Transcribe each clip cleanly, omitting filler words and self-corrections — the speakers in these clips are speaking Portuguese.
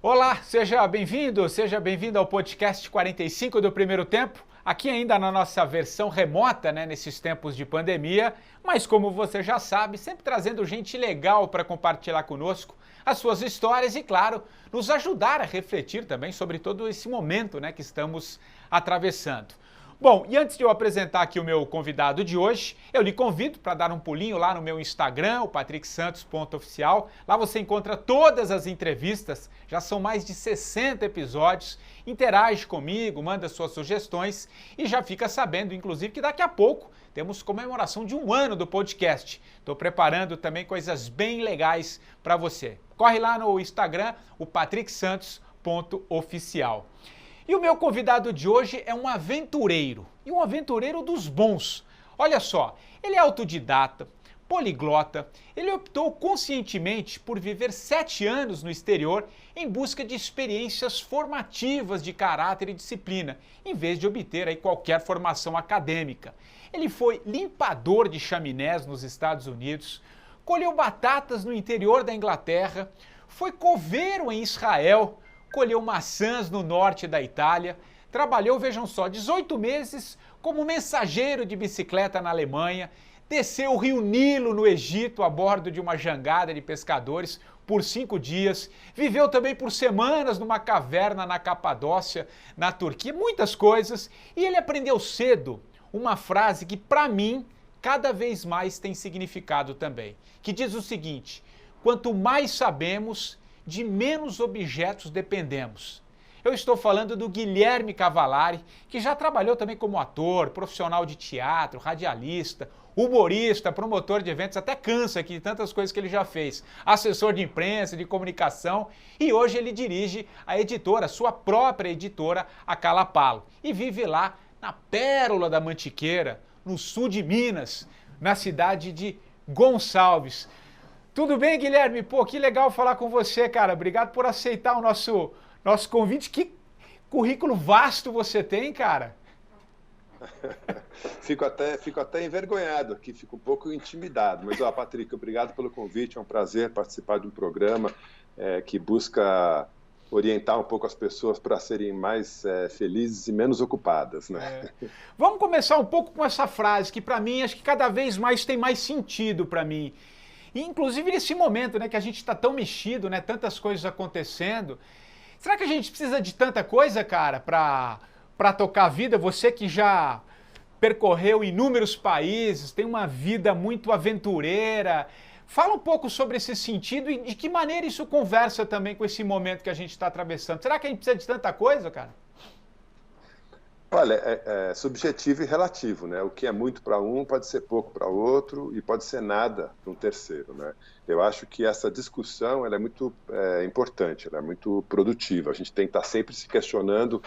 Olá, seja bem-vindo ao podcast 45 do Primeiro Tempo, aqui ainda na nossa versão remota, nesses tempos de pandemia, mas como você já sabe, sempre trazendo gente legal para compartilhar conosco as suas histórias e, claro, nos ajudar a refletir também sobre todo esse momento, que estamos atravessando. Bom, e antes de eu apresentar aqui o meu convidado de hoje, eu lhe convido para dar um pulinho lá no meu Instagram, o patricksantos.oficial. Lá você encontra todas as entrevistas, já são mais de 60 episódios. Interage comigo, manda suas sugestões e já fica sabendo, inclusive, que daqui a pouco temos comemoração de 1 ano do podcast. Estou preparando também coisas bem legais para você. Corre lá no Instagram, o patricksantos.oficial. E o meu convidado de hoje é um aventureiro, e um aventureiro dos bons. Olha só, ele é autodidata, poliglota, ele optou conscientemente por viver 7 anos no exterior em busca de experiências formativas de caráter e disciplina, em vez de obter aí qualquer formação acadêmica. Ele foi limpador de chaminés nos Estados Unidos, colheu batatas no interior da Inglaterra, foi coveiro em Israel, colheu maçãs no norte da Itália, trabalhou, vejam só, 18 meses como mensageiro de bicicleta na Alemanha, desceu o rio Nilo no Egito a bordo de uma jangada de pescadores por 5 dias, viveu também por semanas numa caverna na Capadócia, na Turquia, muitas coisas, e ele aprendeu cedo uma frase que, para mim, cada vez mais tem significado também, que diz o seguinte: quanto mais sabemos, de menos objetos dependemos. Eu estou falando do Guilherme Cavalari, que já trabalhou também como ator, profissional de teatro, radialista, humorista, promotor de eventos, até cansa aqui de tantas coisas que ele já fez, assessor de imprensa, de comunicação, e hoje ele dirige a editora, sua própria editora, a Calapalo, e vive lá na Pérola da Mantiqueira, no sul de Minas, na cidade de Gonçalves. Tudo bem, Guilherme? Pô, que legal falar com você, cara. Obrigado por aceitar o nosso convite. Que currículo vasto você tem, cara. Fico até envergonhado aqui, fico um pouco intimidado. Mas, Patrick, obrigado pelo convite. É um prazer participar de um programa que busca orientar um pouco as pessoas para serem mais felizes e menos ocupadas, né? Vamos começar um pouco com essa frase, que para mim, acho que cada vez mais tem mais sentido para mim. E, inclusive nesse momento, que a gente está tão mexido, tantas coisas acontecendo. Será que a gente precisa de tanta coisa, cara, para tocar a vida? Você que já percorreu inúmeros países, tem uma vida muito aventureira. Fala um pouco sobre esse sentido e de que maneira isso conversa também com esse momento que a gente está atravessando. Será que a gente precisa de tanta coisa, cara? Olha, é subjetivo e relativo, né? O que é muito para um pode ser pouco para outro e pode ser nada para um terceiro, né? Eu acho que essa discussão ela é muito importante, ela é muito produtiva. A gente tem que estar sempre se questionando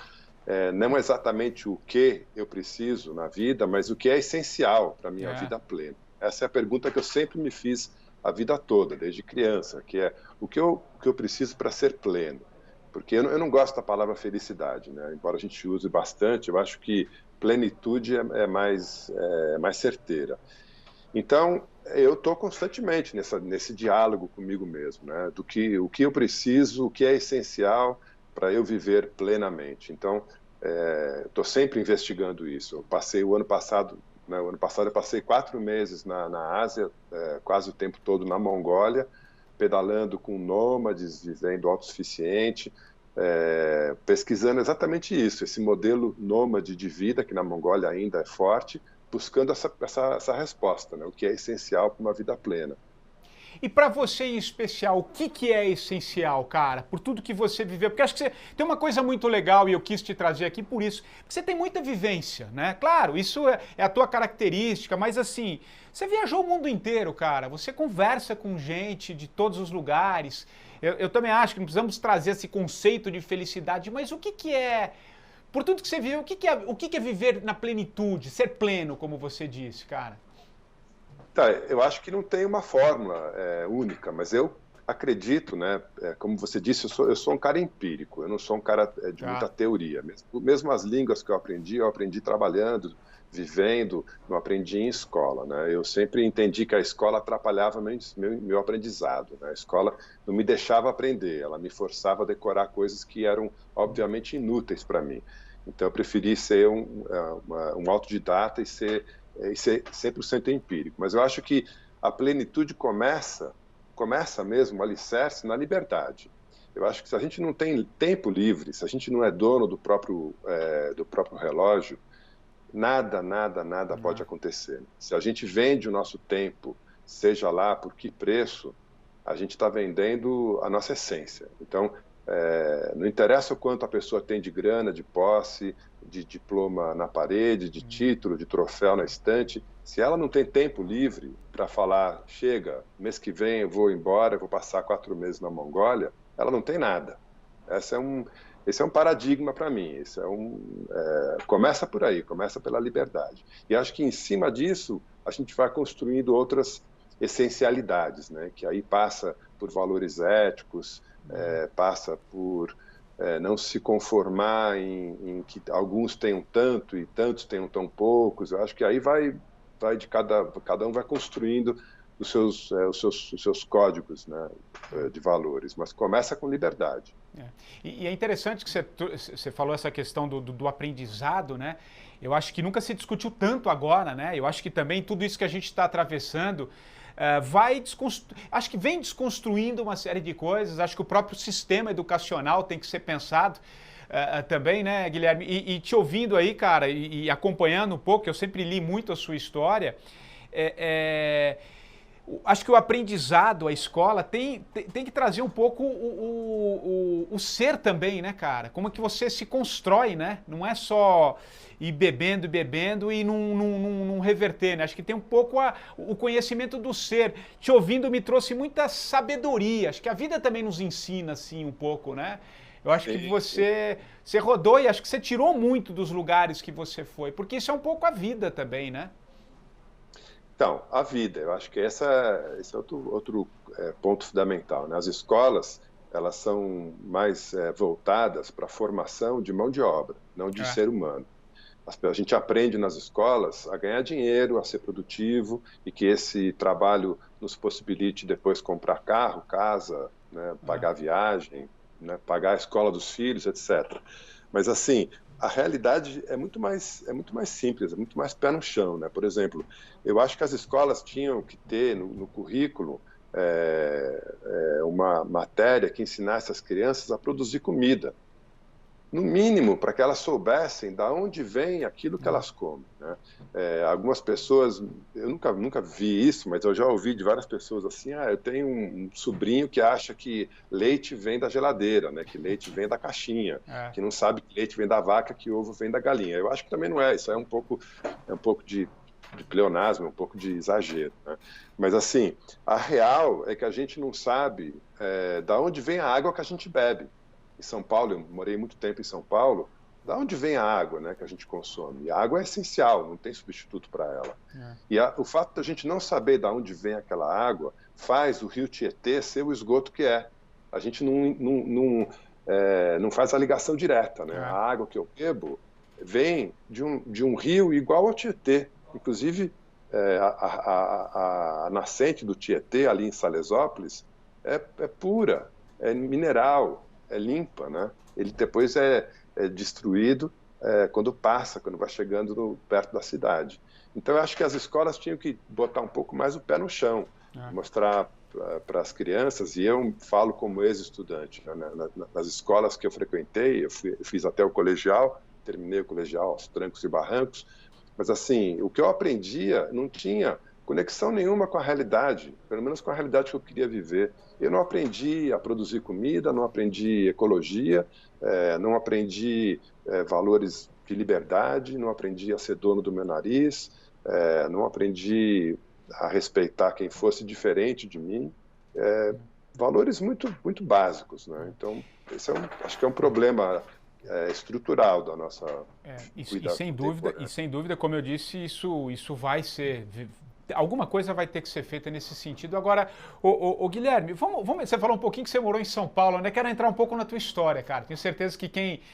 não exatamente o que eu preciso na vida, mas o que é essencial para a minha vida plena. Essa é a pergunta que eu sempre me fiz a vida toda, desde criança, que é o que eu preciso para ser pleno. Porque eu não gosto da palavra felicidade, né? Embora a gente use bastante, eu acho que plenitude é mais certeira. Então, eu estou constantemente nesse diálogo comigo mesmo, né? O que eu preciso, o que é essencial para eu viver plenamente. Então, estou sempre investigando isso. Eu passei o ano passado eu passei 4 meses na Ásia, quase o tempo todo na Mongólia, pedalando com nômades, vivendo autossuficiente, pesquisando exatamente isso, esse modelo nômade de vida, que na Mongólia ainda é forte, buscando essa resposta, né? O que é essencial para uma vida plena. E para você em especial, o que é essencial, cara? Por tudo que você viveu? Porque acho que você tem uma coisa muito legal e eu quis te trazer aqui por isso. Porque você tem muita vivência, né? Claro, isso é a tua característica, mas assim, você viajou o mundo inteiro, cara. Você conversa com gente de todos os lugares. Eu também acho que não precisamos trazer esse conceito de felicidade, mas o que é... Por tudo que você viveu, o que é viver na plenitude, ser pleno, como você disse, cara? Tá, eu acho que não tem uma fórmula única, mas eu acredito, né? Como você disse, eu sou um cara empírico, eu não sou um cara de muita teoria. Mesmo as línguas que eu aprendi trabalhando, vivendo, não aprendi em escola, né? Eu sempre entendi que a escola atrapalhava meu aprendizado, né? A escola não me deixava aprender, ela me forçava a decorar coisas que eram, obviamente, inúteis para mim. Então, eu preferi ser um autodidata e ser 100% empírico. Mas eu acho que a plenitude começa mesmo, o alicerce, na liberdade. Eu acho que se a gente não tem tempo livre, se a gente não é dono do próprio relógio, nada pode acontecer. Se a gente vende o nosso tempo, seja lá por que preço, a gente está vendendo a nossa essência. Então, não interessa o quanto a pessoa tem de grana, de posse, de diploma na parede, de título, de troféu na estante, se ela não tem tempo livre para falar, chega, mês que vem eu vou embora, eu vou passar 4 meses na Mongólia, ela não tem nada. Esse é um paradigma para mim. Começa por aí, começa pela liberdade. E acho que em cima disso a gente vai construindo outras essencialidades, né? Que aí passa por valores éticos, passa por não se conformar em que alguns tenham tanto e tantos tenham tão poucos. Eu acho que aí vai de cada um vai construindo os seus códigos, né, de valores, mas começa com liberdade. E é interessante que você falou essa questão do aprendizado, né? Eu acho que nunca se discutiu tanto agora, né? Eu acho que também tudo isso que a gente está atravessando acho que vem desconstruindo uma série de coisas. Acho que o próprio sistema educacional tem que ser pensado também, né, Guilherme? E te ouvindo aí, cara, e acompanhando um pouco, eu sempre li muito a sua história, acho que o aprendizado, a escola, tem que trazer um pouco o ser também, né, cara? Como é que você se constrói, né? Não é só ir bebendo e não reverter, né? Acho que tem um pouco o conhecimento do ser. Te ouvindo me trouxe muita sabedoria. Acho que a vida também nos ensina, assim, um pouco, né? Eu acho que você rodou e acho que você tirou muito dos lugares que você foi, porque isso é um pouco a vida também, né? Então, a vida, eu acho que esse é outro ponto fundamental, né? As escolas, elas são mais voltadas para a formação de mão de obra, não de ser humano. A gente aprende nas escolas a ganhar dinheiro, a ser produtivo e que esse trabalho nos possibilite depois comprar carro, casa, né? Pagar viagem, né? Pagar a escola dos filhos, etc. Mas, assim, a realidade é muito mais simples, é muito mais pé no chão, né? Por exemplo, eu acho que as escolas tinham que ter no currículo uma matéria que ensinasse as crianças a produzir comida, no mínimo para que elas soubessem de onde vem aquilo que elas comem, né? Algumas pessoas, eu nunca vi isso, mas eu já ouvi de várias pessoas assim, eu tenho um sobrinho que acha que leite vem da geladeira, né? Que leite vem da caixinha, que não sabe que leite vem da vaca, que ovo vem da galinha. Eu acho que também não é, isso é um pouco de pleonasmo, um pouco de exagero, né? Mas assim, a real é que a gente não sabe da onde vem a água que a gente bebe. Em São Paulo, eu morei muito tempo em São Paulo, da onde vem a água, né, que a gente consome? E a água é essencial, não tem substituto para ela. E o fato de a gente não saber da onde vem aquela água faz o rio Tietê ser o esgoto que é. A gente não faz a ligação direta, né? A água que eu bebo vem de um rio igual ao Tietê. Inclusive, a nascente do Tietê, ali em Salesópolis, é pura, é mineral, é limpa, né? Ele depois é destruído quando vai chegando perto da cidade. Então, eu acho que as escolas tinham que botar um pouco mais o pé no chão, mostrar para as crianças, e eu falo como ex-estudante, né? Nas escolas que eu frequentei, eu fiz até o colegial, terminei o colegial aos trancos e barrancos, mas assim, o que eu aprendia não tinha conexão nenhuma com a realidade, pelo menos com a realidade que eu queria viver. Eu não aprendi a produzir comida, não aprendi ecologia, não aprendi valores de liberdade, não aprendi a ser dono do meu nariz, não aprendi a respeitar quem fosse diferente de mim. Valores muito, muito básicos, né? Então, esse acho que é um problema estrutural da nossa vida. E sem dúvida, como eu disse, isso vai ser alguma coisa vai ter que ser feita nesse sentido. Agora, ô Guilherme, você falou um pouquinho que você morou em São Paulo, né? Quero entrar um pouco na tua história, cara. Tenho certeza que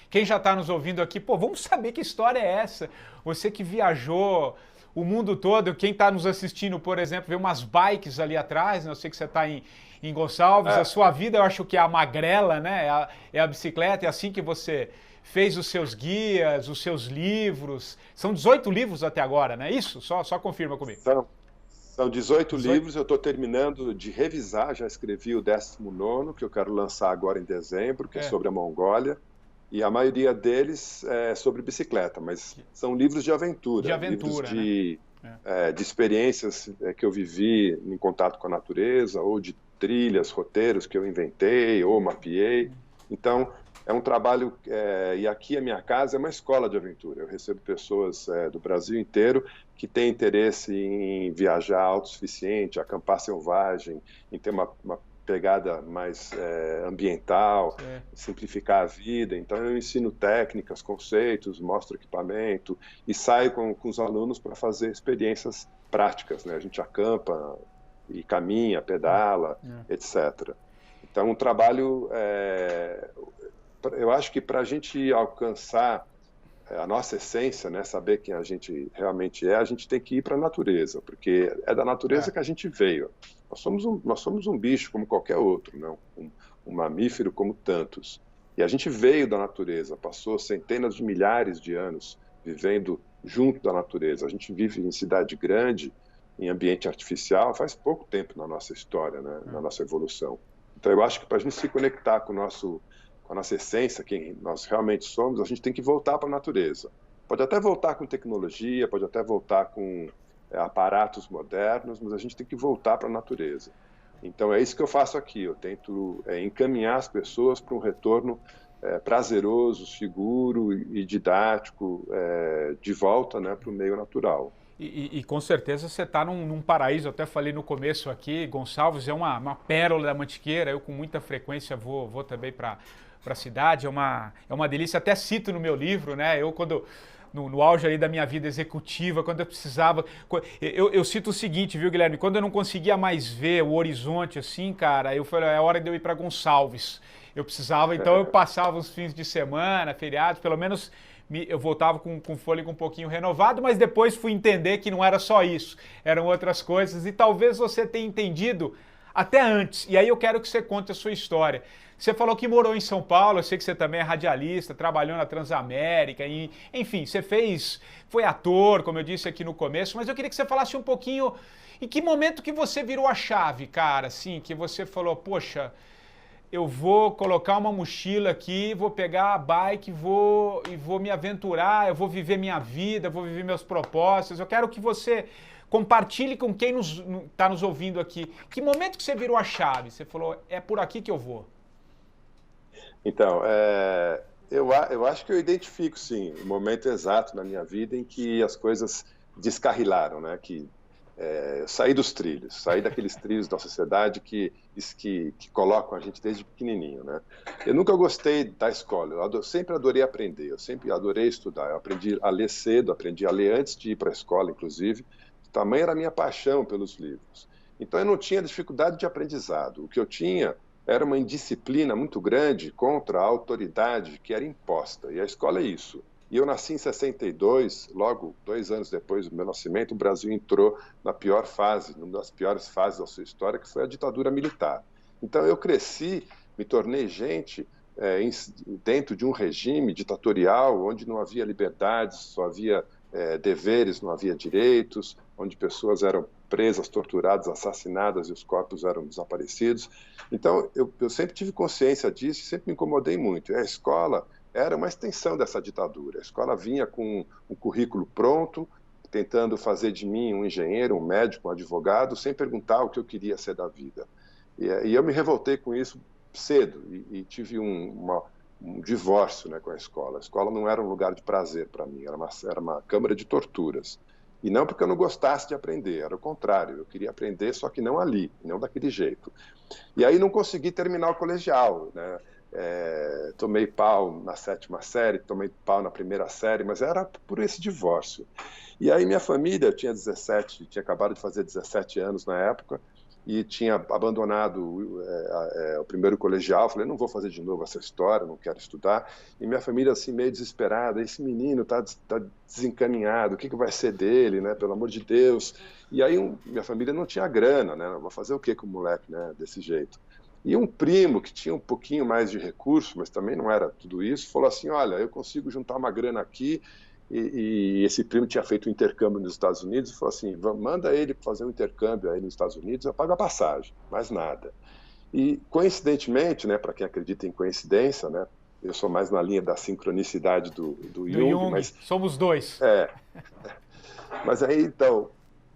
quem já está nos ouvindo aqui, pô, vamos saber que história é essa. Você que viajou o mundo todo, quem está nos assistindo, por exemplo, vê umas bikes ali atrás, né? Eu sei que você está em Gonçalves, a sua vida eu acho que é a magrela, né? É a bicicleta, é assim que você fez os seus guias, os seus livros. São 18 livros até agora, não é isso? Só confirma comigo. São 18 livros, eu estou terminando de revisar, já escrevi o 19º, que eu quero lançar agora em dezembro, que é sobre a Mongólia, e a maioria deles é sobre bicicleta, mas são livros de aventura, livros de experiências que eu vivi em contato com a natureza, ou de trilhas, roteiros que eu inventei ou mapeei. Então, é um trabalho, e aqui a minha casa é uma escola de aventura. Eu recebo pessoas do Brasil inteiro que têm interesse em viajar autossuficiente, acampar selvagem, em ter uma pegada mais ambiental, simplificar a vida. Então, eu ensino técnicas, conceitos, mostro equipamento e saio com os alunos para fazer experiências práticas, né? A gente acampa e caminha, pedala, etc. Então, um trabalho... eu acho que para a gente alcançar a nossa essência, né, saber quem a gente realmente é, a gente tem que ir para a natureza, porque é da natureza que a gente veio. Nós somos um bicho como qualquer outro, né? Um mamífero como tantos. E a gente veio da natureza, passou centenas de milhares de anos vivendo junto da natureza. A gente vive em cidade grande, em ambiente artificial, faz pouco tempo na nossa história, né, na nossa evolução. Então, eu acho que para a gente se conectar com a nossa essência, quem nós realmente somos, a gente tem que voltar para a natureza. Pode até voltar com tecnologia, pode até voltar com aparatos modernos, mas a gente tem que voltar para a natureza. Então, é isso que eu faço aqui. Eu tento encaminhar as pessoas para um retorno prazeroso, seguro e didático, de volta, né, para o meio natural. E com certeza você está num paraíso. Eu até falei no começo aqui, Gonçalves é uma pérola da Mantiqueira. Eu com muita frequência vou também para a cidade. É uma delícia. Até cito no meu livro, né? Eu quando no auge ali da minha vida executiva, quando eu precisava... Eu cito o seguinte, viu, Guilherme? Quando eu não conseguia mais ver o horizonte assim, cara, eu falei, é hora de eu ir para Gonçalves. Eu precisava, então eu passava os fins de semana, feriados, pelo menos eu voltava com fôlego um pouquinho renovado, mas depois fui entender que não era só isso, eram outras coisas, e talvez você tenha entendido até antes, e aí eu quero que você conte a sua história. Você falou que morou em São Paulo, eu sei que você também é radialista, trabalhou na Transamérica, enfim, você foi ator, como eu disse aqui no começo, mas eu queria que você falasse um pouquinho em que momento que você virou a chave, cara, assim, que você falou, poxa, eu vou colocar uma mochila aqui, vou pegar a bike e vou me aventurar, eu vou viver minha vida, vou viver meus propósitos. Eu quero que você compartilhe com quem está nos ouvindo aqui. Que momento que você virou a chave? Você falou, é por aqui que eu vou. Então, eu acho que eu identifico, sim, o momento exato na minha vida em que as coisas descarrilaram, né? Que sair dos trilhos, sair daqueles trilhos da sociedade que colocam a gente desde pequenininho, né? Eu nunca gostei da escola, eu sempre adorei aprender, eu sempre adorei estudar, eu aprendi a ler cedo, aprendi a ler antes de ir para a escola, inclusive, tamanha era a minha paixão pelos livros. Então eu não tinha dificuldade de aprendizado, o que eu tinha era uma indisciplina muito grande contra a autoridade que era imposta, e a escola é isso. E eu nasci em 62, logo 2 anos depois do meu nascimento, o Brasil entrou na pior fase, uma das piores fases da sua história, que foi a ditadura militar. Então eu cresci, me tornei gente dentro de um regime ditatorial, onde não havia liberdades, só havia deveres, não havia direitos, onde pessoas eram presas, torturadas, assassinadas e os corpos eram desaparecidos. Então eu sempre tive consciência disso e sempre me incomodei muito. E a escola era uma extensão dessa ditadura. A escola vinha com um currículo pronto, tentando fazer de mim um engenheiro, um médico, um advogado, sem perguntar o que eu queria ser da vida. E eu me revoltei com isso cedo e tive um divórcio, né, com a escola. A escola não era um lugar de prazer para mim, era uma câmara de torturas. E não porque eu não gostasse de aprender, era o contrário. Eu queria aprender, só que não ali, não daquele jeito. E aí não consegui terminar o colegial, né? tomei pau na 7ª série, tomei pau na 1ª série, mas era por esse divórcio. E aí minha família, eu tinha 17, tinha acabado de fazer 17 anos na época, e tinha abandonado o primeiro colegial. Falei, não vou fazer de novo essa história, não quero estudar. E minha família, assim, meio desesperada, esse menino está desencaminhado, o que vai ser dele, né? Pelo amor de Deus. E aí minha família não tinha grana, né? Vou fazer o que com o moleque, né? Desse jeito. E um primo que tinha um pouquinho mais de recurso, mas também não era tudo isso, falou assim, olha, eu consigo juntar uma grana aqui. E esse primo tinha feito um intercâmbio nos Estados Unidos e falou assim, manda ele fazer um intercâmbio aí nos Estados Unidos, eu pago a passagem, mais nada. E, coincidentemente, né, para quem acredita em coincidência, né, eu sou mais na linha da sincronicidade do Jung, mas... Somos dois. Mas aí, então,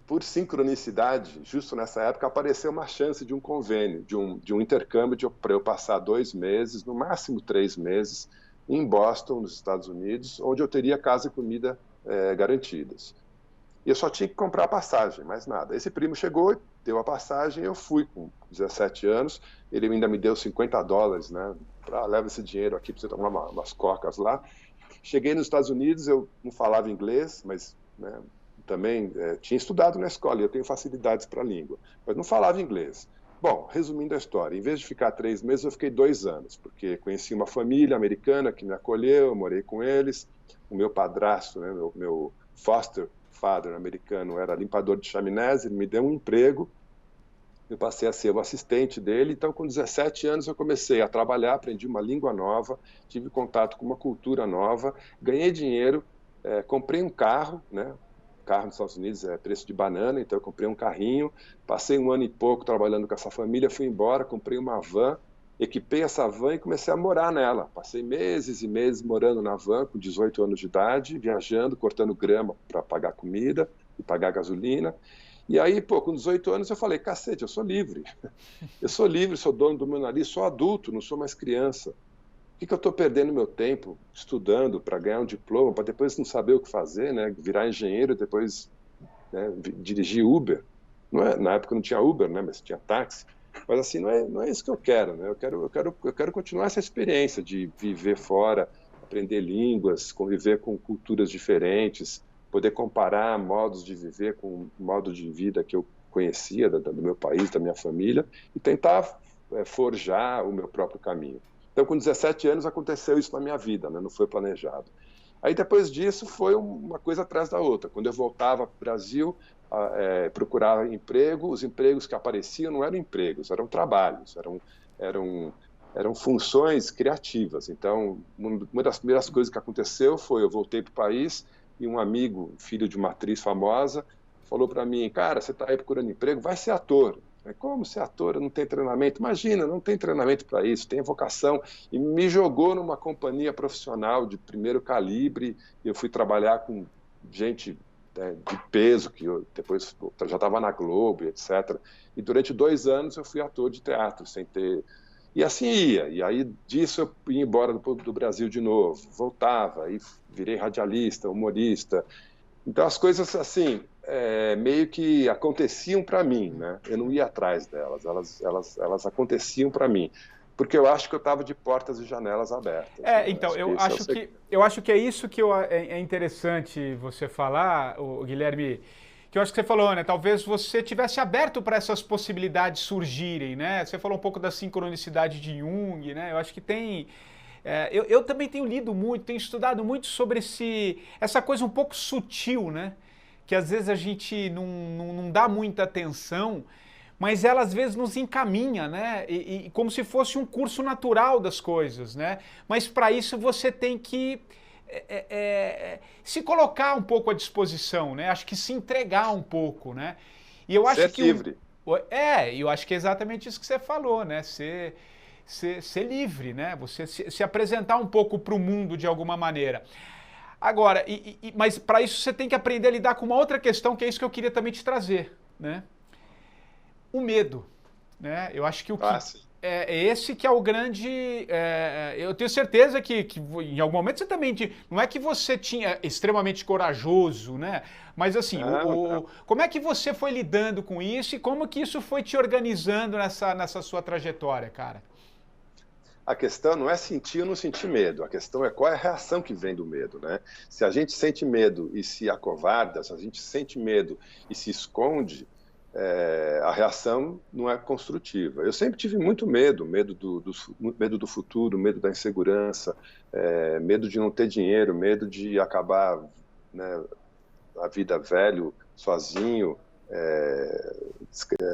por sincronicidade, justo nessa época, apareceu uma chance de um convênio, de um intercâmbio para eu passar 2 meses, no máximo 3 meses, em Boston, nos Estados Unidos, onde eu teria casa e comida garantidas. E eu só tinha que comprar a passagem, mais nada. Esse primo chegou, deu a passagem, eu fui com 17 anos, ele ainda me deu $50, né? Leva esse dinheiro aqui para você tomar umas cocas lá. Cheguei nos Estados Unidos, eu não falava inglês, mas né, também tinha estudado na escola, e eu tenho facilidades para a língua, mas não falava inglês. Bom, resumindo a história, em vez de ficar 3 meses, eu fiquei 2 anos, porque conheci uma família americana que me acolheu, eu morei com eles. O meu padrasto, né, meu foster father americano, era limpador de chaminés, ele me deu um emprego, eu passei a ser o assistente dele. Então, com 17 anos, eu comecei a trabalhar, aprendi uma língua nova, tive contato com uma cultura nova, ganhei dinheiro, comprei um carro, né? Carro nos Estados Unidos é preço de banana, então eu comprei um carrinho, passei 1 ano e pouco trabalhando com essa família, fui embora, comprei uma van, equipei essa van e comecei a morar nela. Passei meses e meses morando na van, com 18 anos de idade, viajando, cortando grama para pagar comida e pagar gasolina. E aí, com 18 anos eu falei, cacete, eu sou livre. Eu sou livre, sou dono do meu nariz, sou adulto, não sou mais criança. Por que eu estou perdendo meu tempo estudando para ganhar um diploma, para depois não saber o que fazer, né? Virar engenheiro, depois né, dirigir Uber? Não é, na época não tinha Uber, né? Mas tinha táxi. Mas assim, não é isso que eu quero, né? Eu quero continuar essa experiência de viver fora, aprender línguas, conviver com culturas diferentes, poder comparar modos de viver com o modo de vida que eu conhecia do meu país, da minha família, e tentar forjar o meu próprio caminho. Então, com 17 anos, aconteceu isso na minha vida, né? Não foi planejado. Aí, depois disso, foi uma coisa atrás da outra. Quando eu voltava para o Brasil, procurar emprego, os empregos que apareciam não eram empregos, eram trabalhos, eram funções criativas. Então, uma das primeiras coisas que aconteceu foi eu voltei para o país e um amigo, filho de uma atriz famosa, falou para mim, cara, você está aí procurando emprego, vai ser ator. Como ser ator? Não tem treinamento? Imagina, não tem treinamento para isso, tem vocação. E me jogou numa companhia profissional de primeiro calibre. Eu fui trabalhar com gente de peso, que eu depois já estava na Globo, etc. E durante 2 anos eu fui ator de teatro, sem ter... E assim ia. E aí disso eu ia embora do Brasil de novo, voltava, aí virei radialista, humorista. Então as coisas assim... meio que aconteciam para mim, né? Eu não ia atrás delas, elas aconteciam para mim, porque eu acho que eu estava de portas e janelas abertas. Né? Então, eu acho que é isso que é interessante você falar, Guilherme, que eu acho que você falou, né? Talvez você tivesse aberto para essas possibilidades surgirem, né? Você falou um pouco da sincronicidade de Jung, né? Eu acho que tem... eu também tenho lido muito, tenho estudado muito sobre essa coisa um pouco sutil, né? Que às vezes a gente não dá muita atenção, mas ela às vezes nos encaminha, né? E como se fosse um curso natural das coisas, né? Mas para isso você tem que se colocar um pouco à disposição, né? Acho que se entregar um pouco, né? E eu acho que livre. Eu acho que é exatamente isso que você falou, né? Ser livre, né? Você se apresentar um pouco para o mundo de alguma maneira. Agora, mas para isso você tem que aprender a lidar com uma outra questão, que é isso que eu queria também te trazer, né? O medo, né? Eu acho que é esse que é o grande... eu tenho certeza que em algum momento você também... Não é que você tinha extremamente corajoso, né? Mas assim, como é que você foi lidando com isso e como que isso foi te organizando nessa sua trajetória, cara? a questão não é sentir ou não sentir medo, a questão é qual é a reação que vem do medo, né? Se a gente sente medo e se acovarda, se a gente sente medo e se esconde, a reação não é construtiva. Eu sempre tive muito medo, medo do futuro, medo da insegurança, medo de não ter dinheiro, medo de acabar, né, a vida velho, sozinho,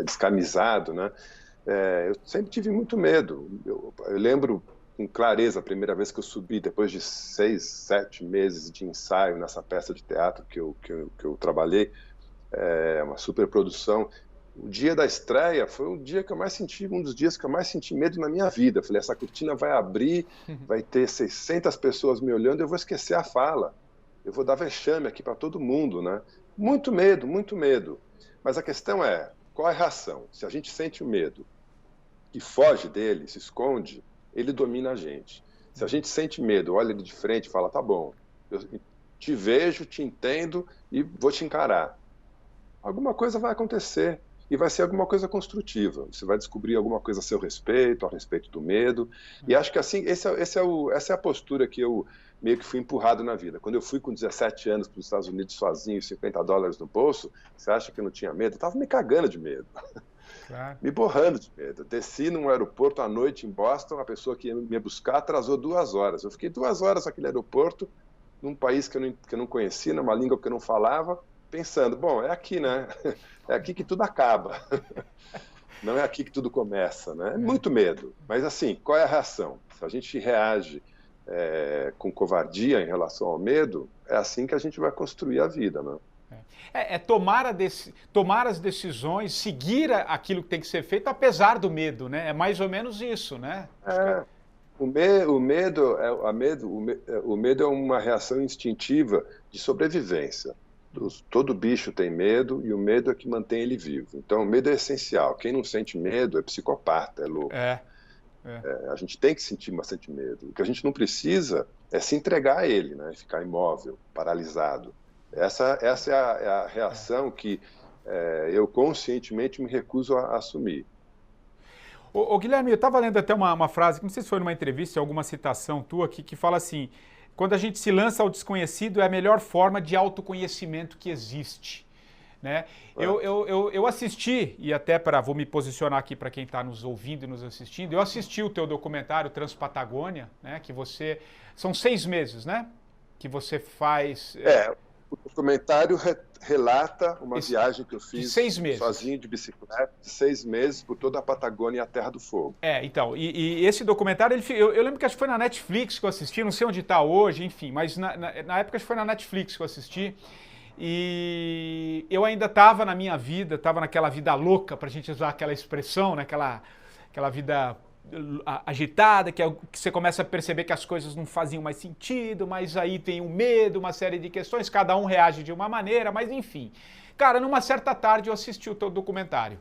descamisado, né? Eu sempre tive muito medo. Eu lembro com clareza a primeira vez que eu subi, depois de 6, 7 meses de ensaio nessa peça de teatro que eu trabalhei, uma superprodução. O dia da estreia foi um dos dias que eu mais senti medo na minha vida. Eu falei, essa cortina vai abrir, vai ter 600 pessoas me olhando, eu vou esquecer a fala. Eu vou dar vexame aqui para todo mundo, né? Muito medo, muito medo. Mas a questão é, qual é a reação? Se a gente sente o medo e foge dele, se esconde, ele domina a gente. Se a gente sente medo, olha ele de frente e fala, tá bom, eu te vejo, te entendo e vou te encarar. Alguma coisa vai acontecer e vai ser alguma coisa construtiva. Você vai descobrir alguma coisa a seu respeito, a respeito do medo. E acho que assim, essa é a postura que eu meio que fui empurrado na vida. Quando eu fui com 17 anos para os Estados Unidos sozinho, $50 no bolso, você acha que eu não tinha medo? Eu estava me cagando de medo. Claro. Me borrando de medo. Desci num aeroporto à noite em Boston, a pessoa que ia me buscar atrasou 2 horas. Eu fiquei 2 horas naquele aeroporto, num país que eu não conhecia, numa língua que eu não falava, pensando, bom, é aqui, né? É aqui que tudo acaba. Não é aqui que tudo começa, né? É muito medo. Mas assim, qual é a reação? Se a gente reage com covardia em relação ao medo, é assim que a gente vai construir a vida, né? Tomar as decisões, seguir aquilo que tem que ser feito, apesar do medo, né? É mais ou menos isso, né? O medo é uma reação instintiva de sobrevivência. Todo bicho tem medo e o medo é que mantém ele vivo. Então, o medo é essencial. Quem não sente medo é psicopata, é louco. A gente tem que sentir bastante medo. O que a gente não precisa é se entregar a ele, né? Ficar imóvel, paralisado. Essa é a reação que eu conscientemente me recuso a assumir. Ô Guilherme, eu estava lendo até uma frase, não sei se foi numa entrevista ou alguma citação tua aqui, que fala assim, quando a gente se lança ao desconhecido é a melhor forma de autoconhecimento que existe. Né? Eu assisti, e até vou me posicionar aqui para quem está nos ouvindo e nos assistindo, eu assisti o teu documentário Transpatagônia, né, que são 6 meses, né, que você faz... O documentário relata uma viagem que eu fiz 6 meses. Sozinho de bicicleta, 6 meses por toda a Patagônia e a Terra do Fogo. Então, e esse documentário, eu lembro que acho que foi na Netflix que eu assisti, não sei onde está hoje, enfim, mas na época acho que foi na Netflix que eu assisti, e eu ainda estava na minha vida, estava naquela vida louca, para a gente usar aquela expressão, né, aquela vida agitada, que você começa a perceber que as coisas não faziam mais sentido, mas aí tem um medo, uma série de questões, cada um reage de uma maneira, mas enfim. Cara, numa certa tarde eu assisti o teu documentário,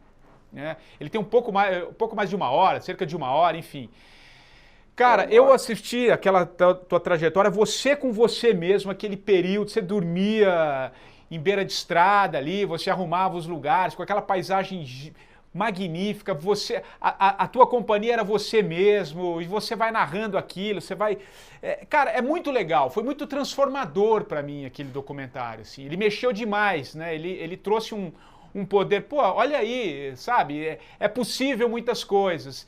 né? Ele tem um pouco mais de 1 hora, cerca de 1 hora, enfim. Cara, eu assisti aquela tua trajetória, você com você mesmo, aquele período, você dormia em beira de estrada ali, você arrumava os lugares, com aquela paisagem magnífica, a tua companhia era você mesmo, e você vai narrando aquilo, você vai... cara, é muito legal, foi muito transformador para mim aquele documentário, assim, ele mexeu demais, né, ele trouxe um poder, pô, olha aí, sabe, é possível muitas coisas.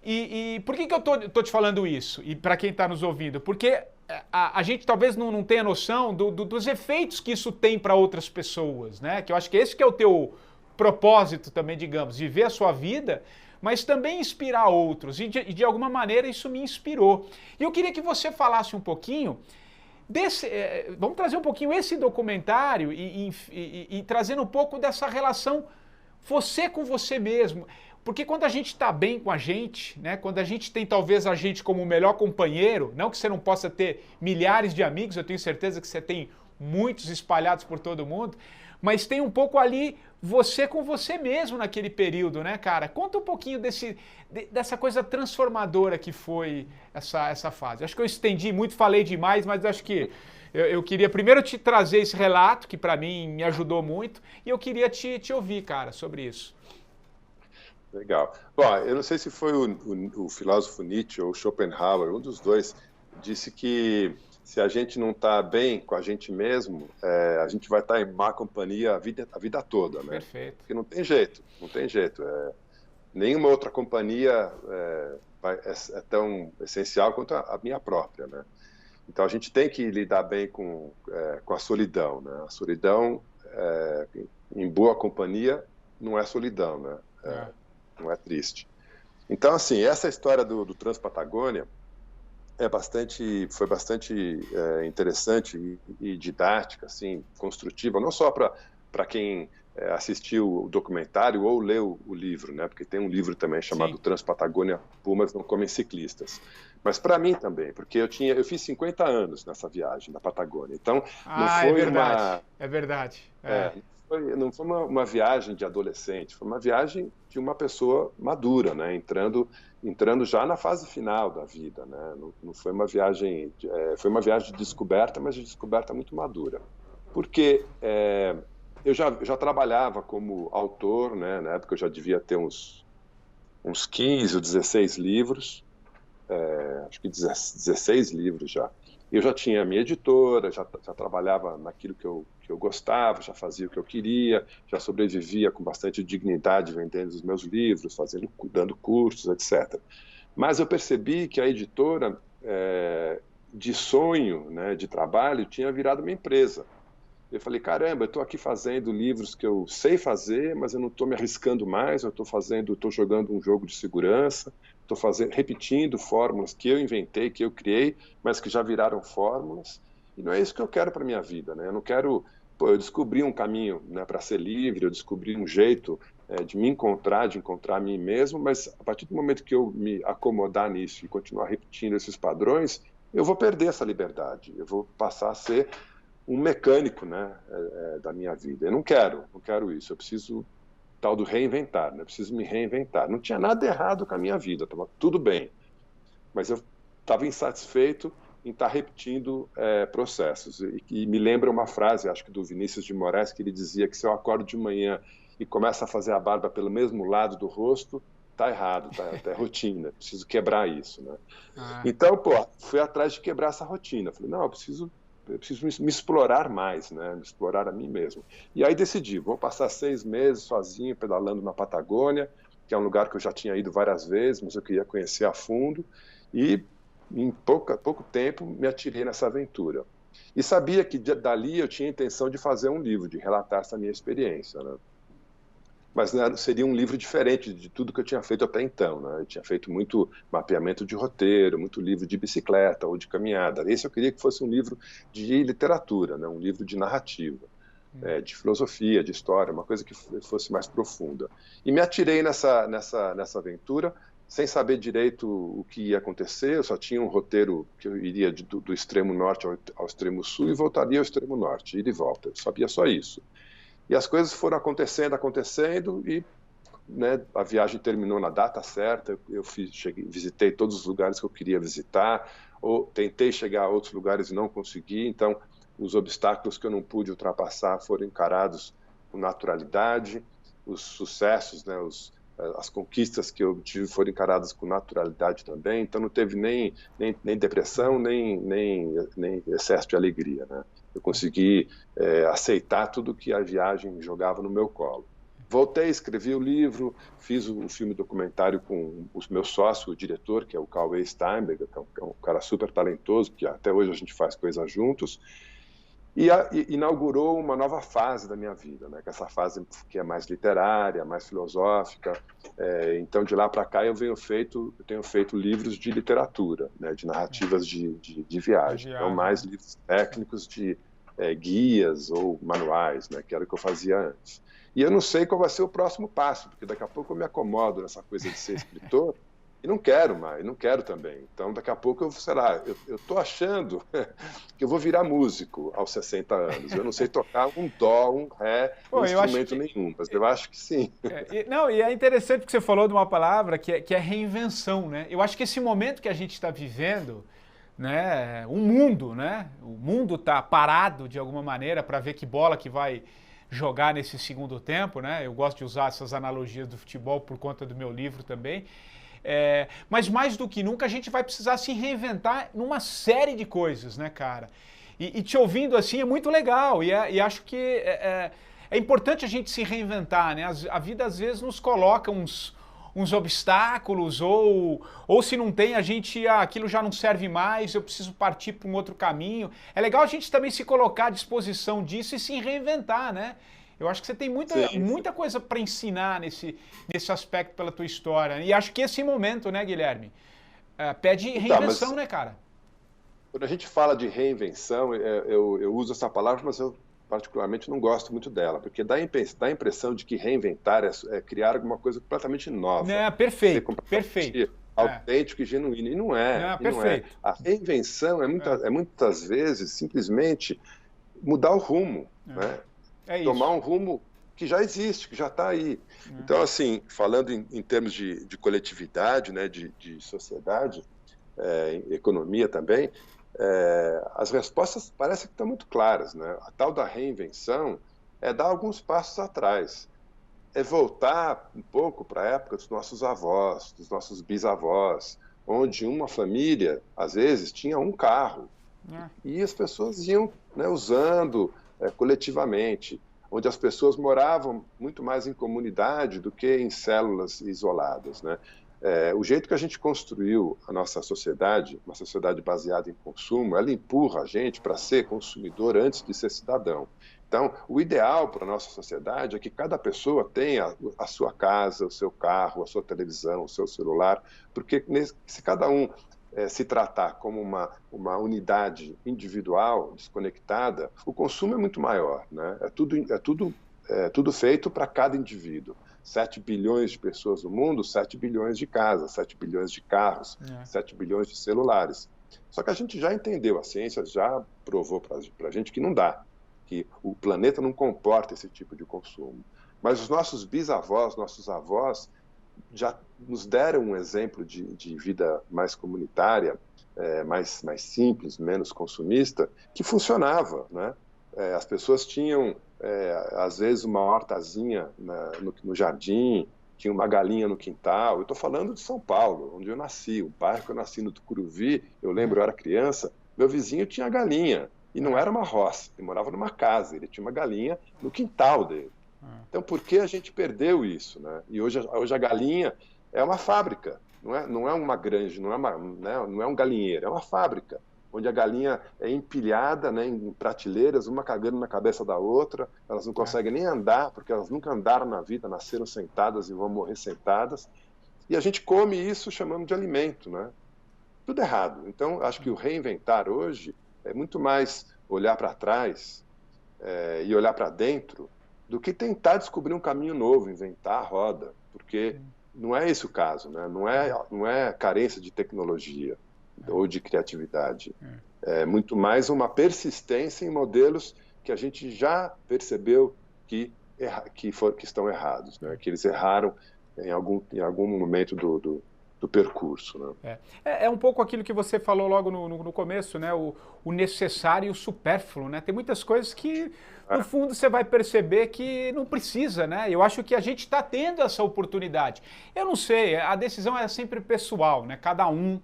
E por que eu tô te falando isso? E para quem está nos ouvindo? Porque a gente talvez não tenha noção dos efeitos que isso tem para outras pessoas, né, que eu acho que esse que é o teu propósito também, digamos, viver a sua vida, mas também inspirar outros, e de alguma maneira isso me inspirou. E eu queria que você falasse um pouquinho vamos trazer um pouquinho esse documentário e trazendo um pouco dessa relação você com você mesmo, porque quando a gente está bem com a gente, né, quando a gente tem talvez a gente como o melhor companheiro, não que você não possa ter milhares de amigos, eu tenho certeza que você tem muitos espalhados por todo mundo, mas tem um pouco ali você com você mesmo naquele período, né, cara? Conta um pouquinho dessa coisa transformadora que foi essa fase. Acho que eu estendi muito, falei demais, mas acho que eu queria primeiro te trazer esse relato, que para mim me ajudou muito, e eu queria te ouvir, cara, sobre isso. Legal. Bom, eu não sei se foi o filósofo Nietzsche ou Schopenhauer, um dos dois, disse que se a gente não está bem com a gente mesmo, a gente vai estar em má companhia a vida toda, né? Perfeito. Porque não tem jeito, não tem jeito. Nenhuma outra companhia é tão essencial quanto a minha própria, né? Então a gente tem que lidar bem com a solidão, né? A solidão, em boa companhia, não é solidão, né? Não é triste. Então, assim, essa história do Transpatagônia foi bastante interessante e didática, assim, construtiva, não só para quem assistiu o documentário ou leu o livro, né? Porque tem um livro também chamado Sim. Transpatagônia, Pumas Não Comem Ciclistas. Mas para mim também, porque eu fiz 50 anos nessa viagem da Patagônia. Então, não foi É verdade. É verdade. não foi uma viagem de adolescente, foi uma viagem de uma pessoa madura, né? Entrando já na fase final da vida, né? Não foi uma viagem, foi uma viagem de descoberta, mas de descoberta muito madura, porque eu já trabalhava como autor, né? Na época eu já devia ter uns 15 ou 16 livros, acho que 16 livros já. Eu já tinha a minha editora, já trabalhava naquilo que eu gostava, já fazia o que eu queria, já sobrevivia com bastante dignidade vendendo os meus livros, dando cursos, etc. Mas eu percebi que a editora, de sonho, né, de trabalho, tinha virado uma empresa. Eu falei, caramba, eu estou aqui fazendo livros que eu sei fazer, mas eu não estou me arriscando mais, eu estou jogando um jogo de segurança, estou repetindo fórmulas que eu inventei, que eu criei, mas que já viraram fórmulas, e não é isso que eu quero para a minha vida, né? Eu não quero... eu descobri um caminho, né, para ser livre, eu descobri um jeito de me encontrar, de encontrar a mim mesmo, mas a partir do momento que eu me acomodar nisso e continuar repetindo esses padrões, eu vou perder essa liberdade, eu vou passar a ser um mecânico, né, da minha vida. Eu não quero isso. Eu preciso tal do reinventar, né? Eu preciso me reinventar. Não tinha nada errado com a minha vida, estava tudo bem, mas eu estava insatisfeito em estar repetindo processos. E me lembra uma frase, acho que do Vinícius de Moraes, que ele dizia que se eu acordo de manhã e começo a fazer a barba pelo mesmo lado do rosto, tá errado, é rotina, preciso quebrar isso, né? Então, fui atrás de quebrar essa rotina. Falei, não, eu preciso me explorar mais, né? Me explorar a mim mesmo. E aí decidi, vou passar 6 meses sozinho, pedalando na Patagônia, que é um lugar que eu já tinha ido várias vezes, mas eu queria conhecer a fundo, e em pouco tempo me atirei nessa aventura. E sabia que dali eu tinha a intenção de fazer um livro, de relatar essa minha experiência, né? Mas seria um livro diferente de tudo que eu tinha feito até então, né? Eu tinha feito muito mapeamento de roteiro, muito livro de bicicleta ou de caminhada. Esse eu queria que fosse um livro de literatura, né? Um livro de narrativa, de filosofia, de história, uma coisa que fosse mais profunda. E me atirei nessa aventura, sem saber direito o que ia acontecer. Eu só tinha um roteiro que eu iria do extremo norte ao extremo sul e voltaria ao extremo norte, ida e volta. Eu sabia só isso. E as coisas foram acontecendo e, né, a viagem terminou na data certa. Eu visitei todos os lugares que eu queria visitar, ou tentei chegar a outros lugares e não consegui. Então, os obstáculos que eu não pude ultrapassar foram encarados com naturalidade. Os sucessos, né, as conquistas que eu tive foram encaradas com naturalidade também. Então, não teve nem depressão, nem excesso de alegria, né? Eu consegui aceitar tudo que a viagem jogava no meu colo. Voltei, escrevi o livro, fiz o filme documentário com o meu sócio, o diretor, que é o Cauê Steinberger, que é um cara super talentoso, que até hoje a gente faz coisas juntos, e inaugurou uma nova fase da minha vida, né? Que essa fase que é mais literária, mais filosófica. Então, de lá para cá, eu tenho feito livros de literatura, né? De narrativas de viagem, não mais livros técnicos de guias ou manuais, né? Que era o que eu fazia antes. E eu não sei qual vai ser o próximo passo, porque daqui a pouco eu me acomodo nessa coisa de ser escritor e não quero mais, não quero também. Então, daqui a pouco, eu estou achando que eu vou virar músico aos 60 anos. Eu não sei tocar um dó, um ré, instrumento nenhum, mas eu acho que sim. E é interessante que você falou de uma palavra que é reinvenção, né? Eu acho que esse momento que a gente está vivendo, né, o mundo está parado de alguma maneira para ver que bola que vai jogar nesse segundo tempo, né? Eu gosto de usar essas analogias do futebol por conta do meu livro também. Mas mais do que nunca a gente vai precisar se reinventar numa série de coisas, né, cara? E te ouvindo assim é muito legal e acho que é importante a gente se reinventar, né? A vida às vezes nos coloca uns obstáculos ou se não tem, a gente, aquilo já não serve mais, eu preciso partir para um outro caminho. É legal a gente também se colocar à disposição disso e se reinventar, né? Eu acho que você tem muita coisa para ensinar nesse aspecto pela tua história. E acho que esse momento, né, Guilherme, pede reinvenção, né, cara? Quando a gente fala de reinvenção, eu uso essa palavra, mas eu particularmente não gosto muito dela, porque dá a impressão de que reinventar é criar alguma coisa completamente nova. Perfeito, perfeito. Autêntico e genuíno. E não é. Perfeito. A reinvenção é muitas vezes simplesmente mudar o rumo, né? Tomar um rumo que já existe, que já está aí. Então, assim, falando em termos de coletividade, né, de sociedade, economia também, as respostas parecem que estão muito claras, né? A tal da reinvenção é dar alguns passos atrás, é voltar um pouco para a época dos nossos avós, dos nossos bisavós, onde uma família, às vezes, tinha um carro e as pessoas iam, né, usando coletivamente, onde as pessoas moravam muito mais em comunidade do que em células isoladas, né? O jeito que a gente construiu a nossa sociedade, uma sociedade baseada em consumo, ela empurra a gente para ser consumidor antes de ser cidadão. Então, o ideal para a nossa sociedade é que cada pessoa tenha a sua casa, o seu carro, a sua televisão, o seu celular, porque se cada um se tratar como uma unidade individual, desconectada, o consumo é muito maior, né? É tudo feito para cada indivíduo. 7 bilhões de pessoas no mundo, 7 bilhões de casas, 7 bilhões de carros, 7 bilhões de celulares. Só que a gente já entendeu, a ciência já provou para a gente que não dá, que o planeta não comporta esse tipo de consumo. Mas os nossos bisavós, nossos avós, já nos deram um exemplo de vida mais comunitária, mais simples, menos consumista, que funcionava, né? As pessoas tinham, às vezes, uma hortazinha no jardim, tinha uma galinha no quintal. Eu estou falando de São Paulo, onde eu nasci, o bairro que eu nasci, no Tucuruvi. Eu lembro, eu era criança, meu vizinho tinha galinha, e não era uma roça, ele morava numa casa, ele tinha uma galinha no quintal dele. Então, por que a gente perdeu isso, né? E hoje a galinha é uma fábrica, não é uma granja, não é um galinheiro, é uma fábrica, onde a galinha é empilhada, né, em prateleiras, uma cagando na cabeça da outra, elas não conseguem nem andar, porque elas nunca andaram na vida, nasceram sentadas e vão morrer sentadas, e a gente come isso chamando de alimento, né? Tudo errado. Então, acho que o reinventar hoje é muito mais olhar para trás e olhar para dentro, do que tentar descobrir um caminho novo, inventar a roda, porque não é esse o caso, né? Não é carência de tecnologia ou de criatividade, é muito mais uma persistência em modelos que a gente já percebeu que estão errados, né? Que eles erraram em algum momento do percurso, né? É um pouco aquilo que você falou logo no começo, né? O necessário e o supérfluo, né? Tem muitas coisas que, no fundo, você vai perceber que não precisa, né? Eu acho que a gente está tendo essa oportunidade. Eu não sei, a decisão é sempre pessoal, né? Cada um,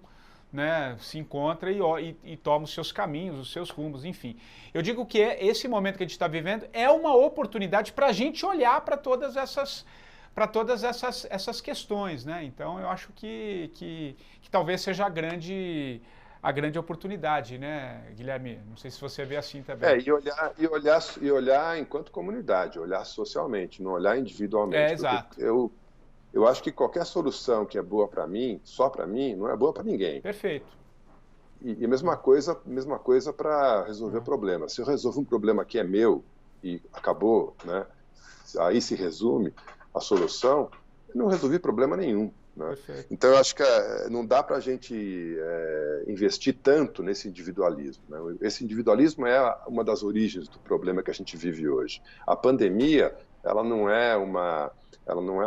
né, se encontra e toma os seus caminhos, os seus rumos, enfim. Eu digo que esse momento que a gente está vivendo é uma oportunidade para a gente olhar para todas essas questões, né? Então eu acho que talvez seja a grande oportunidade, né, Guilherme? Não sei se você vê assim também. E olhar enquanto comunidade, olhar socialmente, não olhar individualmente. Exato. Eu acho que qualquer solução que é boa para mim, só para mim, não é boa para ninguém. Perfeito. E a mesma coisa para resolver problemas. Se eu resolvo um problema que é meu e acabou, né? Aí se resume a solução, eu não resolvi problema nenhum, né? Então eu acho que não dá para a gente investir tanto nesse individualismo, né? Esse individualismo é uma das origens do problema que a gente vive hoje. A pandemia, ela não é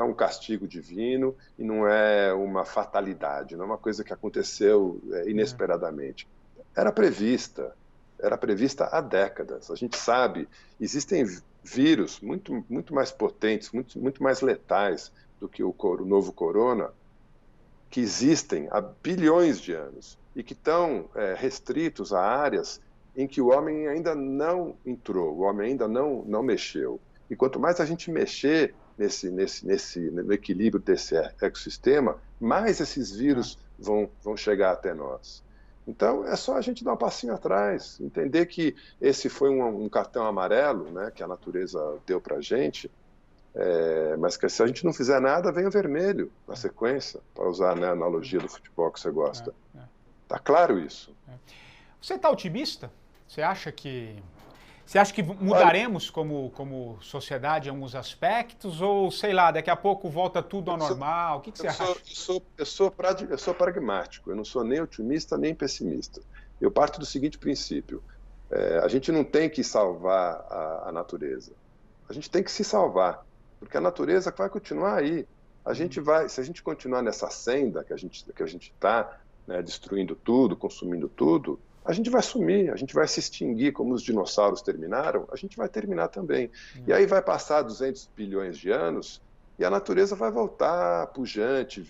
um castigo divino e não é uma fatalidade, não é uma coisa que aconteceu inesperadamente. Era prevista há décadas. A gente sabe, existem vírus muito mais potentes, muito mais letais do que o novo corona, que existem há bilhões de anos e que estão restritos a áreas em que o homem ainda não entrou, o homem ainda não mexeu. E quanto mais a gente mexer no equilíbrio desse ecossistema, mais esses vírus vão chegar até nós. Então, é só a gente dar um passinho atrás, entender que esse foi um cartão amarelo, né, que a natureza deu para a gente, mas que se a gente não fizer nada, vem o vermelho na sequência, para usar, né, a analogia do futebol que você gosta. Tá claro isso. Você está otimista? Você acha que mudaremos como sociedade em alguns aspectos? Ou, sei lá, daqui a pouco volta tudo ao normal? O que você acha? Eu sou pragmático. Eu não sou nem otimista nem pessimista. Eu parto do seguinte princípio. A gente não tem que salvar a natureza. A gente tem que se salvar. Porque a natureza vai continuar aí. Se a gente continuar nessa senda que a gente está, né, destruindo tudo, consumindo tudo, a gente vai sumir, a gente vai se extinguir como os dinossauros terminaram, a gente vai terminar também. E aí vai passar 200 bilhões de anos e a natureza vai voltar pujante,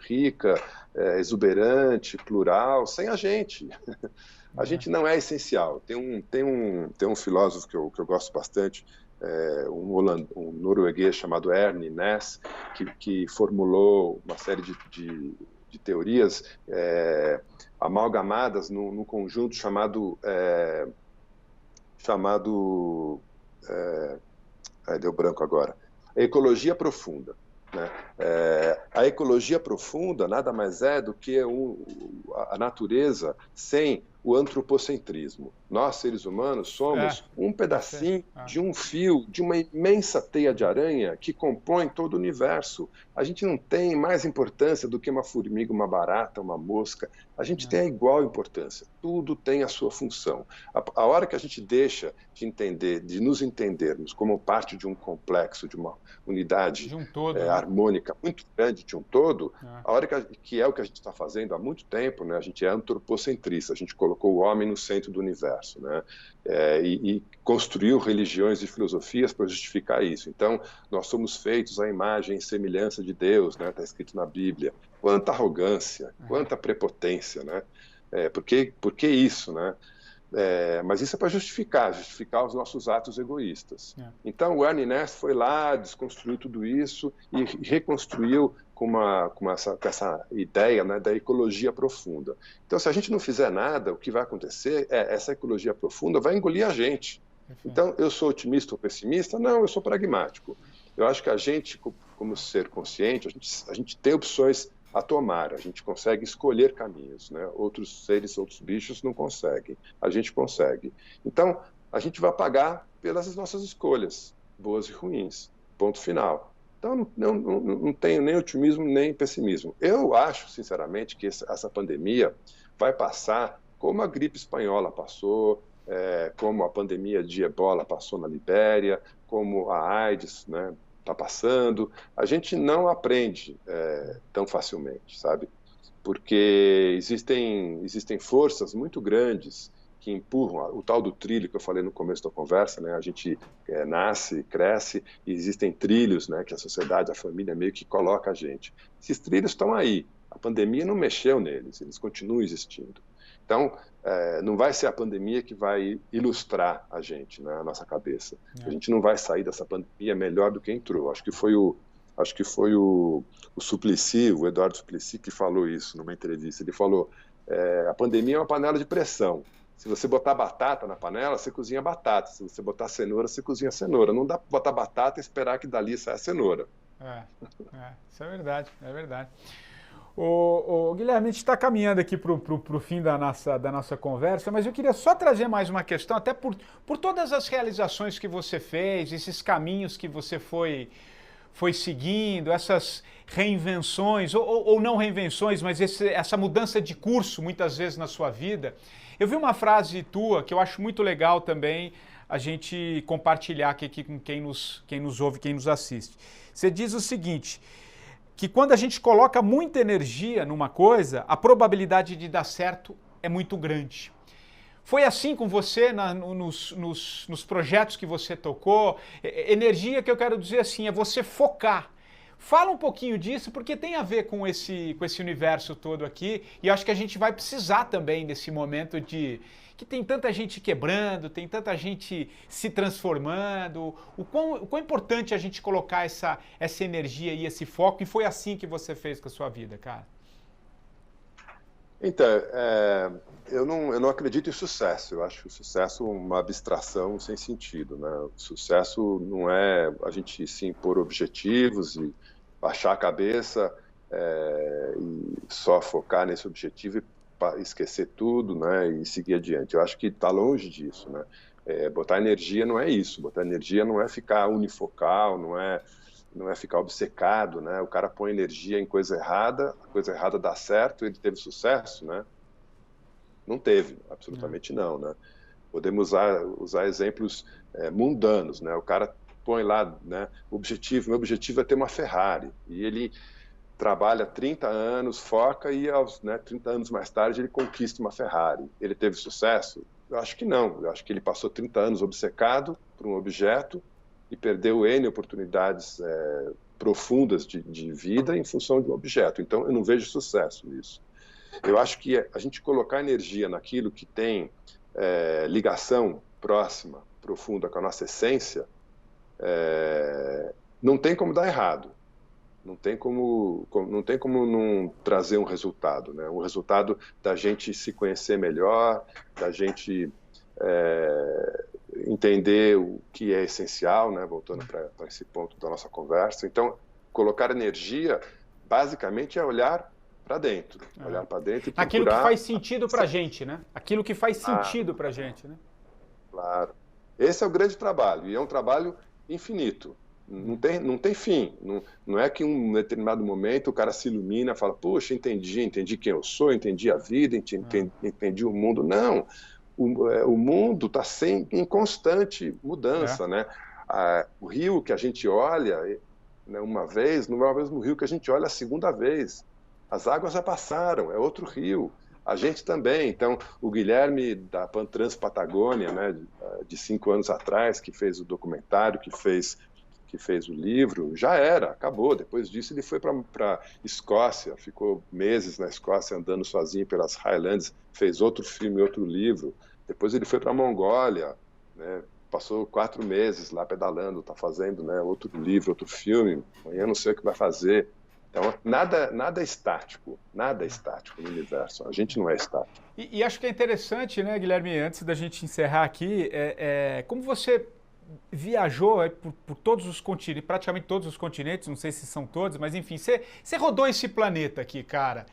rica, exuberante, plural, sem a gente. A gente não é essencial. Tem um filósofo que eu gosto bastante, um norueguês chamado Erne Næss, que formulou uma série de teorias amalgamadas num conjunto chamado deu branco agora, ecologia profunda, né? A ecologia profunda nada mais é do que a natureza sem o antropocentrismo. Nós, seres humanos, somos um pedacinho de um fio, de uma imensa teia de aranha que compõe todo o universo. A gente não tem mais importância do que uma formiga, uma barata, uma mosca. A gente tem a igual importância. Tudo tem a sua função. A hora que a gente deixa de nos entendermos como parte de um complexo, de uma unidade de um todo, harmônica muito grande de um todo, a hora que é o que a gente está fazendo há muito tempo, né? A gente é antropocentrista, a gente colocou o homem no centro do universo, né? E construiu religiões e filosofias para justificar isso. Então, nós somos feitos à imagem e semelhança de Deus, né? Está escrito na Bíblia. Quanta arrogância, quanta prepotência, né? Por que isso, né? Mas isso é para justificar os nossos atos egoístas. Então, o Erne Næss foi lá, desconstruiu tudo isso e reconstruiu com essa ideia, né, da ecologia profunda. Então, se a gente não fizer nada, o que vai acontecer essa ecologia profunda vai engolir a gente. Então, eu sou otimista ou pessimista? Não, eu sou pragmático. Eu acho que a gente, como ser consciente, a gente tem opções a tomar, a gente consegue escolher caminhos, né? Outros seres, outros bichos não conseguem, a gente consegue. Então, a gente vai pagar pelas nossas escolhas, boas e ruins, ponto final. Então, não tenho nem otimismo nem pessimismo. Eu acho, sinceramente, que essa pandemia vai passar como a gripe espanhola passou, como a pandemia de ebola passou na Libéria, como a AIDS, né, está passando. A gente não aprende tão facilmente, sabe? Porque existem forças muito grandes que empurram o tal do trilho que eu falei no começo da conversa, né? A gente nasce, cresce, e existem trilhos, né, que a sociedade, a família meio que coloca a gente. Esses trilhos estão aí. A pandemia não mexeu neles, eles continuam existindo. Então, não vai ser a pandemia que vai ilustrar a gente, né, a nossa cabeça. A gente não vai sair dessa pandemia melhor do que entrou. Acho que foi o Suplicy, o Eduardo Suplicy, que falou isso numa entrevista. Ele falou, a pandemia é uma panela de pressão. Se você botar batata na panela, você cozinha batata. Se você botar cenoura, você cozinha cenoura. Não dá para botar batata e esperar que dali saia cenoura. Isso é verdade, é verdade. Guilherme, a gente está caminhando aqui para o fim da nossa conversa, mas eu queria só trazer mais uma questão, até por todas as realizações que você fez, esses caminhos que você foi seguindo, essas reinvenções, ou não reinvenções, mas essa mudança de curso muitas vezes na sua vida. Eu vi uma frase tua que eu acho muito legal também a gente compartilhar aqui com quem nos ouve, quem nos assiste. Você diz o seguinte, que quando a gente coloca muita energia numa coisa, a probabilidade de dar certo é muito grande. Foi assim com você nos projetos que você tocou? Energia que eu quero dizer assim, é você focar. Fala um pouquinho disso, porque tem a ver com esse universo todo aqui, e eu acho que a gente vai precisar também nesse momento de que tem tanta gente quebrando, tem tanta gente se transformando, o quão importante a gente colocar essa energia e esse foco, e foi assim que você fez com a sua vida, cara. Então, eu não acredito em sucesso. Eu acho que o sucesso é uma abstração sem sentido, né? O sucesso não é a gente se impor objetivos e baixar a cabeça e só focar nesse objetivo e esquecer tudo, né? E seguir adiante. Eu acho que está longe disso, né? Botar energia não é isso. Botar energia não é ficar unifocal, não é ficar obcecado, né? O cara põe energia em coisa errada, a coisa errada dá certo, ele teve sucesso, né? Não teve, absolutamente não, né? Podemos usar exemplos mundanos, né? O cara põe lá, né? Meu objetivo é ter uma Ferrari, e ele trabalha 30 anos, foca, e aos 30 anos mais tarde ele conquista uma Ferrari. Ele teve sucesso? Eu acho que não. Eu acho que ele passou 30 anos obcecado por um objeto e perdeu N oportunidades profundas de vida em função de um objeto. Então, eu não vejo sucesso nisso. Eu acho que a gente colocar energia naquilo que tem ligação próxima, profunda com a nossa essência, não tem como dar errado. Não tem como não trazer um resultado, né? Um resultado da gente se conhecer melhor, da gente entender o que é essencial, né? Voltando para esse ponto da nossa conversa. Então, colocar energia, basicamente, é olhar para dentro. Olhar para dentro e procurar... Aquilo que faz sentido para a gente, né? Aquilo que faz sentido para a gente, né? Claro. Esse é o grande trabalho, e é um trabalho infinito. Não tem fim. Não é que em um determinado momento o cara se ilumina, fala, poxa, entendi quem eu sou, entendi a vida, entendi o mundo. Não. O mundo está em constante mudança, né? O rio que a gente olha, né, uma vez, não é o mesmo rio que a gente olha a segunda vez. As águas já passaram, é outro rio. A gente também. Então, o Guilherme da Pantrans Patagônia, né, de 5 anos atrás, que fez o documentário, que fez o livro, já era, acabou. Depois disso ele foi para Escócia, ficou meses na Escócia andando sozinho pelas Highlands, fez outro filme, outro livro. Depois ele foi para a Mongólia, né, passou 4 meses lá pedalando, está fazendo, né, outro livro, outro filme. Amanhã não sei o que vai fazer. Então, nada é estático no universo. A gente não é estático. E acho que é interessante, né, Guilherme, antes da gente encerrar aqui, como você viajou por todos os continentes, praticamente todos os continentes, não sei se são todos, mas enfim, você rodou esse planeta aqui, cara.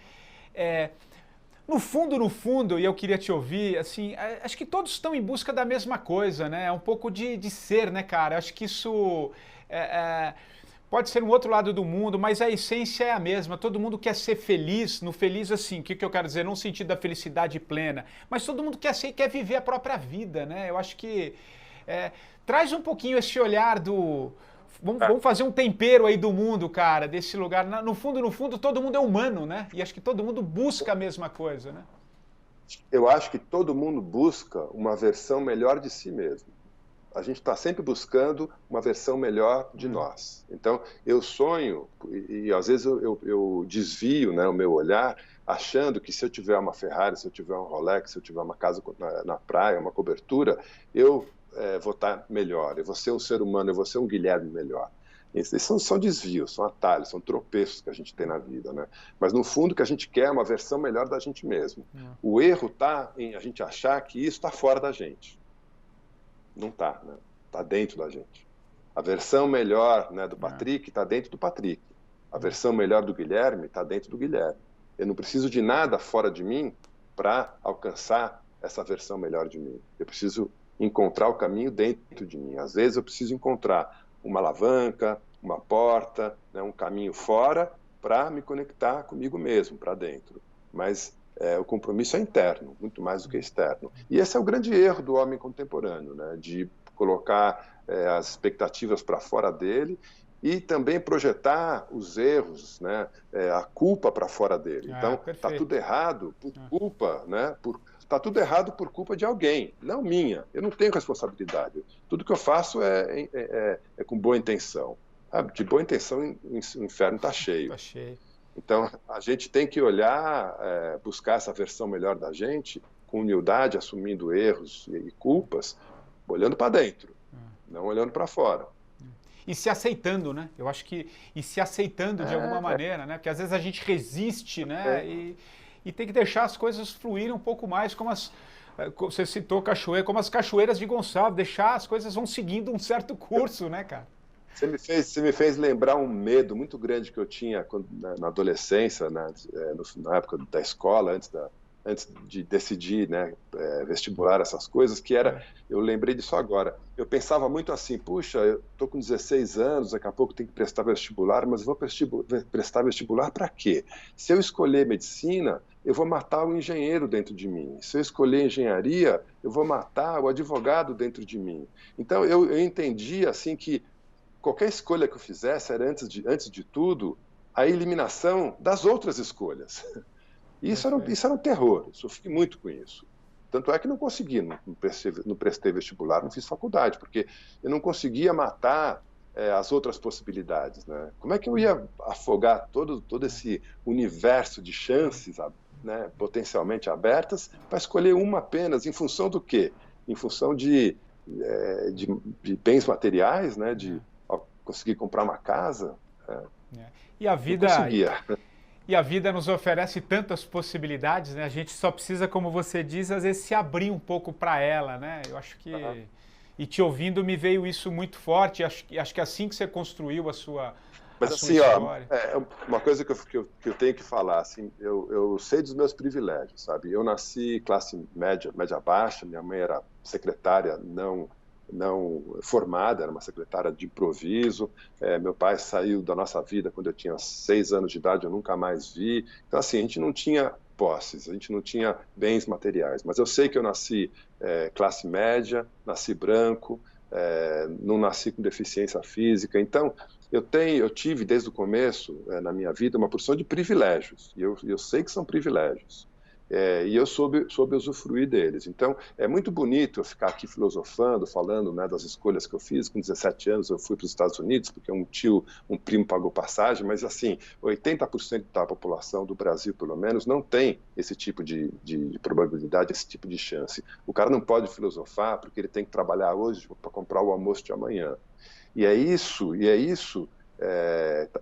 No fundo, e eu queria te ouvir, assim, acho que todos estão em busca da mesma coisa, né? É um pouco de ser, né, cara? Acho que isso pode ser um outro lado do mundo, mas a essência é a mesma. Todo mundo quer ser feliz, no feliz assim, o que eu quero dizer? Não no sentido da felicidade plena, mas todo mundo quer viver a própria vida, né? Eu acho que traz um pouquinho esse olhar do... Vamos fazer um tempero aí do mundo, cara, desse lugar. No fundo, todo mundo é humano, né? E acho que todo mundo busca a mesma coisa, né? Eu acho que todo mundo busca uma versão melhor de si mesmo. A gente está sempre buscando uma versão melhor de nós. Então, eu sonho, e às vezes eu desvio, né, o meu olhar, achando que se eu tiver uma Ferrari, se eu tiver um Rolex, se eu tiver uma casa na praia, uma cobertura, eu vou estar melhor, eu vou ser um ser humano, eu vou ser um Guilherme melhor. Esses são desvios, são atalhos, são tropeços que a gente tem na vida, né? Mas no fundo o que a gente quer é uma versão melhor da gente mesmo. O erro está em a gente achar que isso está fora da gente. Não está, né? Está dentro da gente. A versão melhor, né, do Patrick está dentro do Patrick. A versão melhor do Guilherme está dentro do Guilherme. Eu não preciso de nada fora de mim para alcançar essa versão melhor de mim. Eu preciso encontrar o caminho dentro de mim. Às vezes eu preciso encontrar uma alavanca, uma porta, né, um caminho fora para me conectar comigo mesmo, para dentro. Mas o compromisso é interno, muito mais do que externo. E esse é o grande erro do homem contemporâneo, né, de colocar as expectativas para fora dele e também projetar os erros, né, a culpa para fora dele. Então, está tudo errado por culpa, né, tá tudo errado por culpa de alguém, não minha. Eu não tenho responsabilidade. Tudo que eu faço é com boa intenção. De boa intenção, o inferno está cheio. Tá cheio. Então, a gente tem que olhar, buscar essa versão melhor da gente, com humildade, assumindo erros e culpas, olhando para dentro, não olhando para fora. E se aceitando, né? Eu acho que... E se aceitando de alguma maneira, né? Porque às vezes a gente resiste, né? E tem que deixar as coisas fluírem um pouco mais, como você citou cachoeira, como as cachoeiras de Gonçalves, deixar as coisas vão seguindo um certo curso, né, cara? Você me fez lembrar um medo muito grande que eu tinha na adolescência, na época da escola, antes de decidir, né, vestibular, essas coisas, que era, eu lembrei disso agora, eu pensava muito assim, puxa, eu estou com 16 anos, daqui a pouco tenho que prestar vestibular, mas eu vou prestar vestibular para quê? Se eu escolher medicina, eu vou matar o engenheiro dentro de mim. Se eu escolher engenharia, eu vou matar o advogado dentro de mim. Então, eu entendi assim que qualquer escolha que eu fizesse era, antes de tudo, a eliminação das outras escolhas. Isso era um terror, eu sofri muito com isso. Tanto é que não consegui, não prestei vestibular, não fiz faculdade, porque eu não conseguia matar as outras possibilidades, né? Como é que eu ia afogar todo esse universo de chances, né, potencialmente abertas, para escolher uma apenas, em função do quê? Em função de bens materiais, né, de conseguir comprar uma casa. E a vida... Não conseguia. E a vida nos oferece tantas possibilidades, né? A gente só precisa, como você diz, às vezes se abrir um pouco para ela, né? Eu acho que... E te ouvindo me veio isso muito forte, acho que assim que você construiu a sua história... Uma coisa que eu tenho que falar, assim, eu sei dos meus privilégios, sabe? Eu nasci classe média baixa, minha mãe era secretária não formada, era uma secretária de improviso. Meu pai saiu da nossa vida quando eu tinha 6 anos de idade, eu nunca mais vi. Então, assim, a gente não tinha posses, a gente não tinha bens materiais. Mas eu sei que eu nasci classe média, nasci branco, não nasci com deficiência física. Então, eu tive desde o começo, na minha vida, uma porção de privilégios. E eu sei que são privilégios. E eu soube usufruir deles. Então, é muito bonito eu ficar aqui filosofando, falando, né, das escolhas que eu fiz. Com 17 anos eu fui para os Estados Unidos, porque um primo pagou passagem, mas assim, 80% da população do Brasil, pelo menos, não tem esse tipo de probabilidade, esse tipo de chance. O cara não pode filosofar porque ele tem que trabalhar hoje para comprar o almoço de amanhã. E é isso isso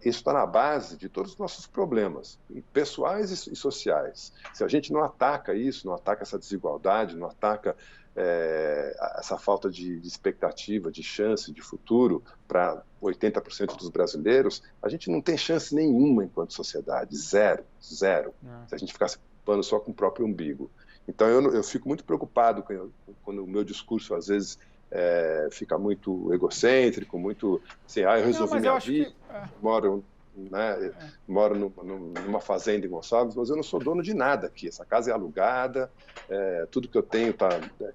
está na base de todos os nossos problemas, pessoais e sociais. Se a gente não ataca isso, não ataca essa desigualdade, não ataca essa falta de expectativa, de chance, de futuro para 80% dos brasileiros, a gente não tem chance nenhuma enquanto sociedade, zero. Se a gente ficasse preocupando só com o próprio umbigo. Então eu fico muito preocupado quando o meu discurso, às vezes, fica muito egocêntrico, muito assim, eu resolvi minha vida, moro numa fazenda em Gonçalves, mas eu não sou dono de nada aqui, essa casa é alugada, tudo que eu tenho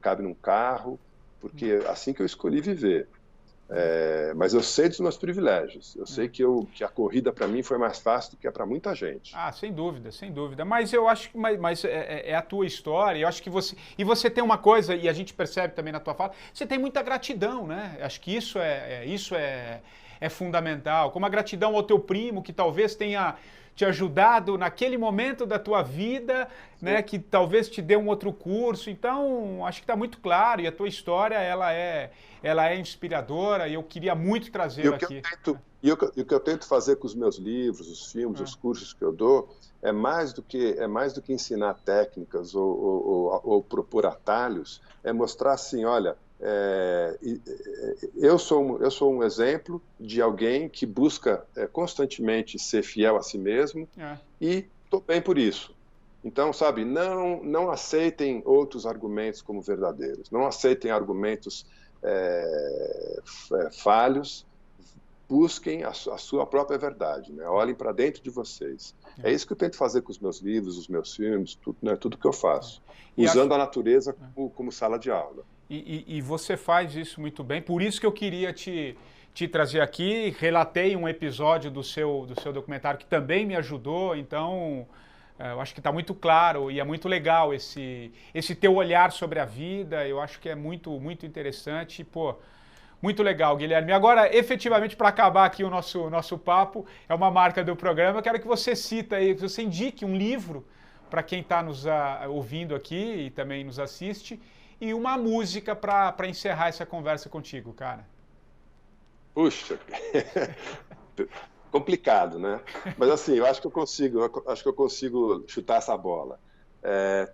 cabe num carro, porque é assim que eu escolhi viver. Mas eu sei dos meus privilégios, eu sei que a corrida para mim foi mais fácil do que é para muita gente. Sem dúvida, sem dúvida. Mas eu acho que é a tua história, eu acho que você tem uma coisa, e a gente percebe também na tua fala, você tem muita gratidão, né? Acho que isso é fundamental, como a gratidão ao teu primo, que talvez tenha te ajudado naquele momento da tua vida, né, que talvez te dê um outro curso. Então, acho que está muito claro, e a tua história, ela é inspiradora, e eu queria muito trazê-la aqui. E o que eu tento fazer com os meus livros, os filmes, os cursos que eu dou, é mais do que ensinar técnicas ou propor atalhos, é mostrar assim, olha, eu sou um exemplo de alguém que busca constantemente ser fiel a si mesmo e estou bem por isso. Então, sabe, não aceitem outros argumentos como verdadeiros, não aceitem argumentos falhos, busquem a sua própria verdade, né? Olhem para dentro de vocês. É isso que eu tento fazer com os meus livros, os meus filmes, tudo que eu faço, usando a natureza como sala de aula. E você faz isso muito bem, por isso que eu queria te trazer aqui. Relatei um episódio do seu documentário que também me ajudou, então Eu acho que está muito claro e é muito legal esse teu olhar sobre a vida. Eu acho que é muito, muito interessante. Pô, muito legal, Guilherme. Agora, efetivamente, para acabar aqui o nosso papo, é uma marca do programa. Eu quero que você cita aí, que você indique um livro para quem está nos ouvindo aqui e também nos assiste, e uma música para encerrar essa conversa contigo, cara. Puxa, complicado, né? Mas assim, eu acho que eu consigo chutar essa bola.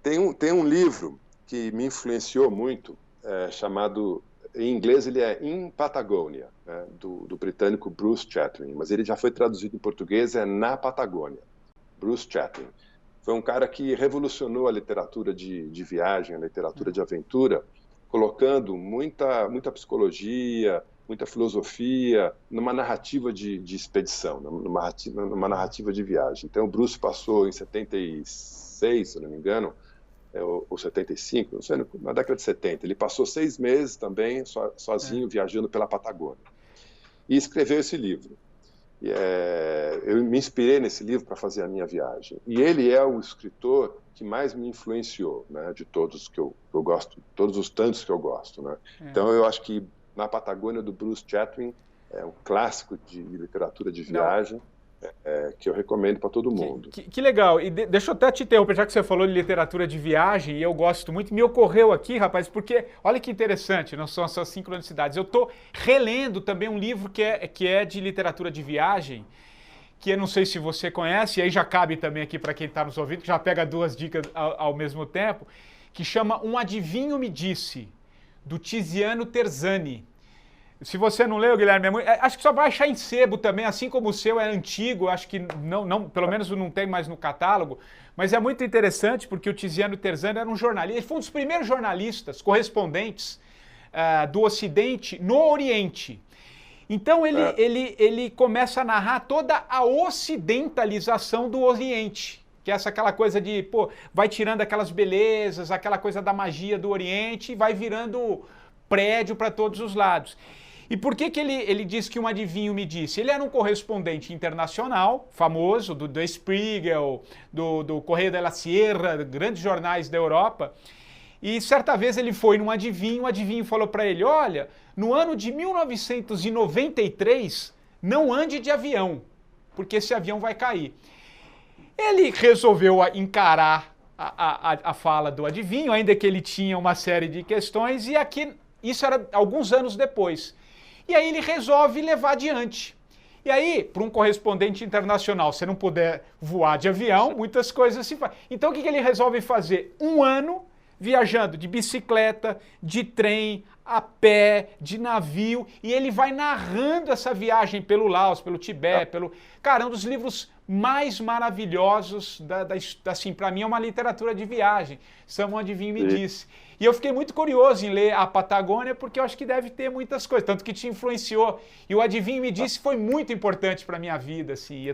Tem um livro que me influenciou muito, chamado, em inglês ele é In Patagonia, né, do britânico Bruce Chatwin, mas ele já foi traduzido em português, é Na Patagônia. Bruce Chatwin foi um cara que revolucionou a literatura de viagem, a literatura de aventura, colocando muita psicologia, muita filosofia numa narrativa de expedição, numa narrativa de viagem. Então, o Bruce passou em 76, se não me engano, ou 75, não sei, na década de 70. Ele passou 6 meses também sozinho, viajando pela Patagônia. E escreveu esse livro. Eu me inspirei nesse livro para fazer a minha viagem. E ele é o escritor que mais me influenciou, né, de todos que eu gosto, todos os tantos que eu gosto, né? Então eu acho que Na Patagônia, do Bruce Chatwin, é um clássico de literatura de viagem, que eu recomendo para todo mundo. Que legal. E deixa eu até te interromper, já que você falou de literatura de viagem, e eu gosto muito, me ocorreu aqui, rapaz, porque olha que interessante, não são essas sincronicidades. Eu estou relendo também um livro que é de literatura de viagem, que eu não sei se você conhece, e aí já cabe também aqui para quem está nos ouvindo, que já pega 2 dicas ao mesmo tempo, que chama Um Adivinho Me Disse, do Tiziano Terzani. Se você não leu, Guilherme, acho que só vai achar em sebo também, assim como o seu é antigo, acho que não, pelo menos não tem mais no catálogo, mas é muito interessante porque o Tiziano Terzani era um jornalista, ele foi um dos primeiros jornalistas, correspondentes do Ocidente no Oriente. Então ele começa a narrar toda a ocidentalização do Oriente, que é aquela coisa de, pô, vai tirando aquelas belezas, aquela coisa da magia do Oriente e vai virando prédio para todos os lados. E por que ele diz que Um Adivinho Me Disse? Ele era um correspondente internacional, famoso, do Der Spiegel, do Correio della Sierra, grandes jornais da Europa. E certa vez ele foi num adivinho, o adivinho falou para ele, olha, no ano de 1993, não ande de avião, porque esse avião vai cair. Ele resolveu encarar a fala do adivinho, ainda que ele tinha uma série de questões, e aqui, isso era alguns anos depois. E aí ele resolve levar adiante. E aí, para um correspondente internacional, se não puder voar de avião, muitas coisas se fazem. Então o que ele resolve fazer? 1 ano viajando de bicicleta, de trem, a pé, de navio, e ele vai narrando essa viagem pelo Laos, pelo Tibete, Cara, é um dos livros mais maravilhosos, assim, para mim é uma literatura de viagem. Um Adivinho Me Disse. E eu fiquei muito curioso em ler a Patagônia, porque eu acho que deve ter muitas coisas, tanto que te influenciou. E o Adivinho Me Disse foi muito importante para a minha vida, assim.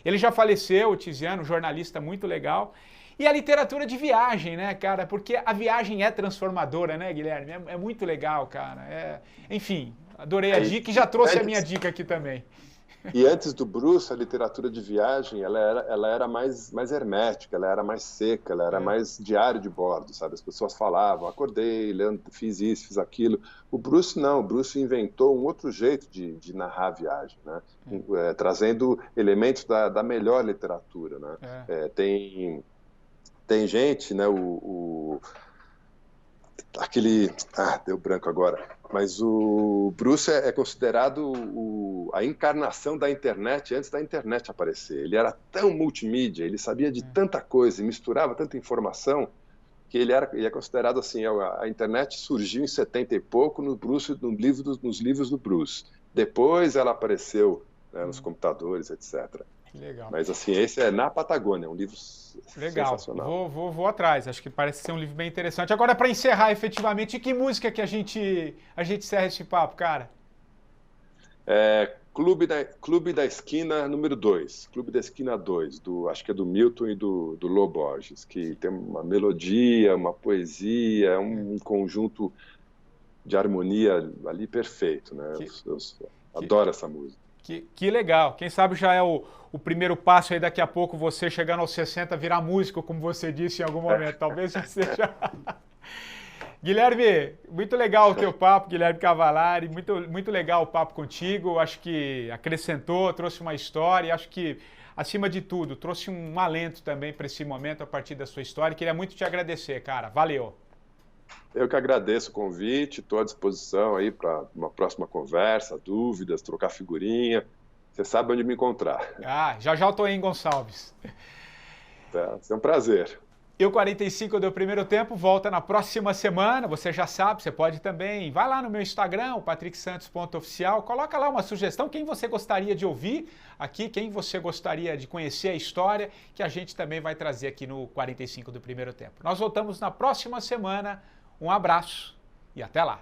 Ele já faleceu, o Tiziano, um jornalista muito legal. E a literatura de viagem, né, cara? Porque a viagem é transformadora, né, Guilherme? É muito legal, cara. Enfim, adorei a dica e já trouxe a minha dica aqui também. E antes do Bruce, a literatura de viagem, ela era mais hermética, ela era mais seca, ela era mais diário de bordo, sabe? As pessoas falavam, acordei, fiz isso, fiz aquilo. O Bruce não, o Bruce inventou um outro jeito de narrar a viagem, né? Trazendo elementos da melhor literatura, né? Tem gente, né, deu branco agora, mas o Bruce é considerado a encarnação da internet antes da internet aparecer. Ele era tão multimídia, ele sabia de tanta coisa, misturava tanta informação, que ele é considerado assim, a internet surgiu em 70 e pouco nos livros do Bruce. Depois ela apareceu, né, nos computadores, etc. Legal. Mas assim, esse é Na Patagônia, um livro sensacional. Vou atrás, acho que parece ser um livro bem interessante. Agora, para encerrar efetivamente, que música que a gente encerra esse papo, cara? Clube da Esquina número 2, Clube da Esquina 2, acho que é do Milton e do Lô Borges, que tem uma melodia, uma poesia, um conjunto de harmonia ali perfeito, né? Eu adoro essa música. Que legal. Quem sabe já é o primeiro passo aí daqui a pouco, você chegando aos 60, virar músico, como você disse em algum momento. Talvez já seja... Guilherme, muito legal o teu papo, Guilherme Cavalari, muito legal o papo contigo, acho que acrescentou, trouxe uma história, acho que, acima de tudo, trouxe um alento também para esse momento a partir da sua história. Queria muito te agradecer, cara. Valeu! Eu que agradeço o convite, estou à disposição aí para uma próxima conversa, dúvidas, trocar figurinha. Você sabe onde me encontrar. Já eu estou aí em Gonçalves. Tá, é um prazer. E o 45 do primeiro tempo volta na próxima semana, você já sabe, você pode também, vai lá no meu Instagram, o patricksantos.oficial, coloca lá uma sugestão, quem você gostaria de ouvir aqui, quem você gostaria de conhecer a história, que a gente também vai trazer aqui no 45 do primeiro tempo. Nós voltamos na próxima semana, um abraço e até lá!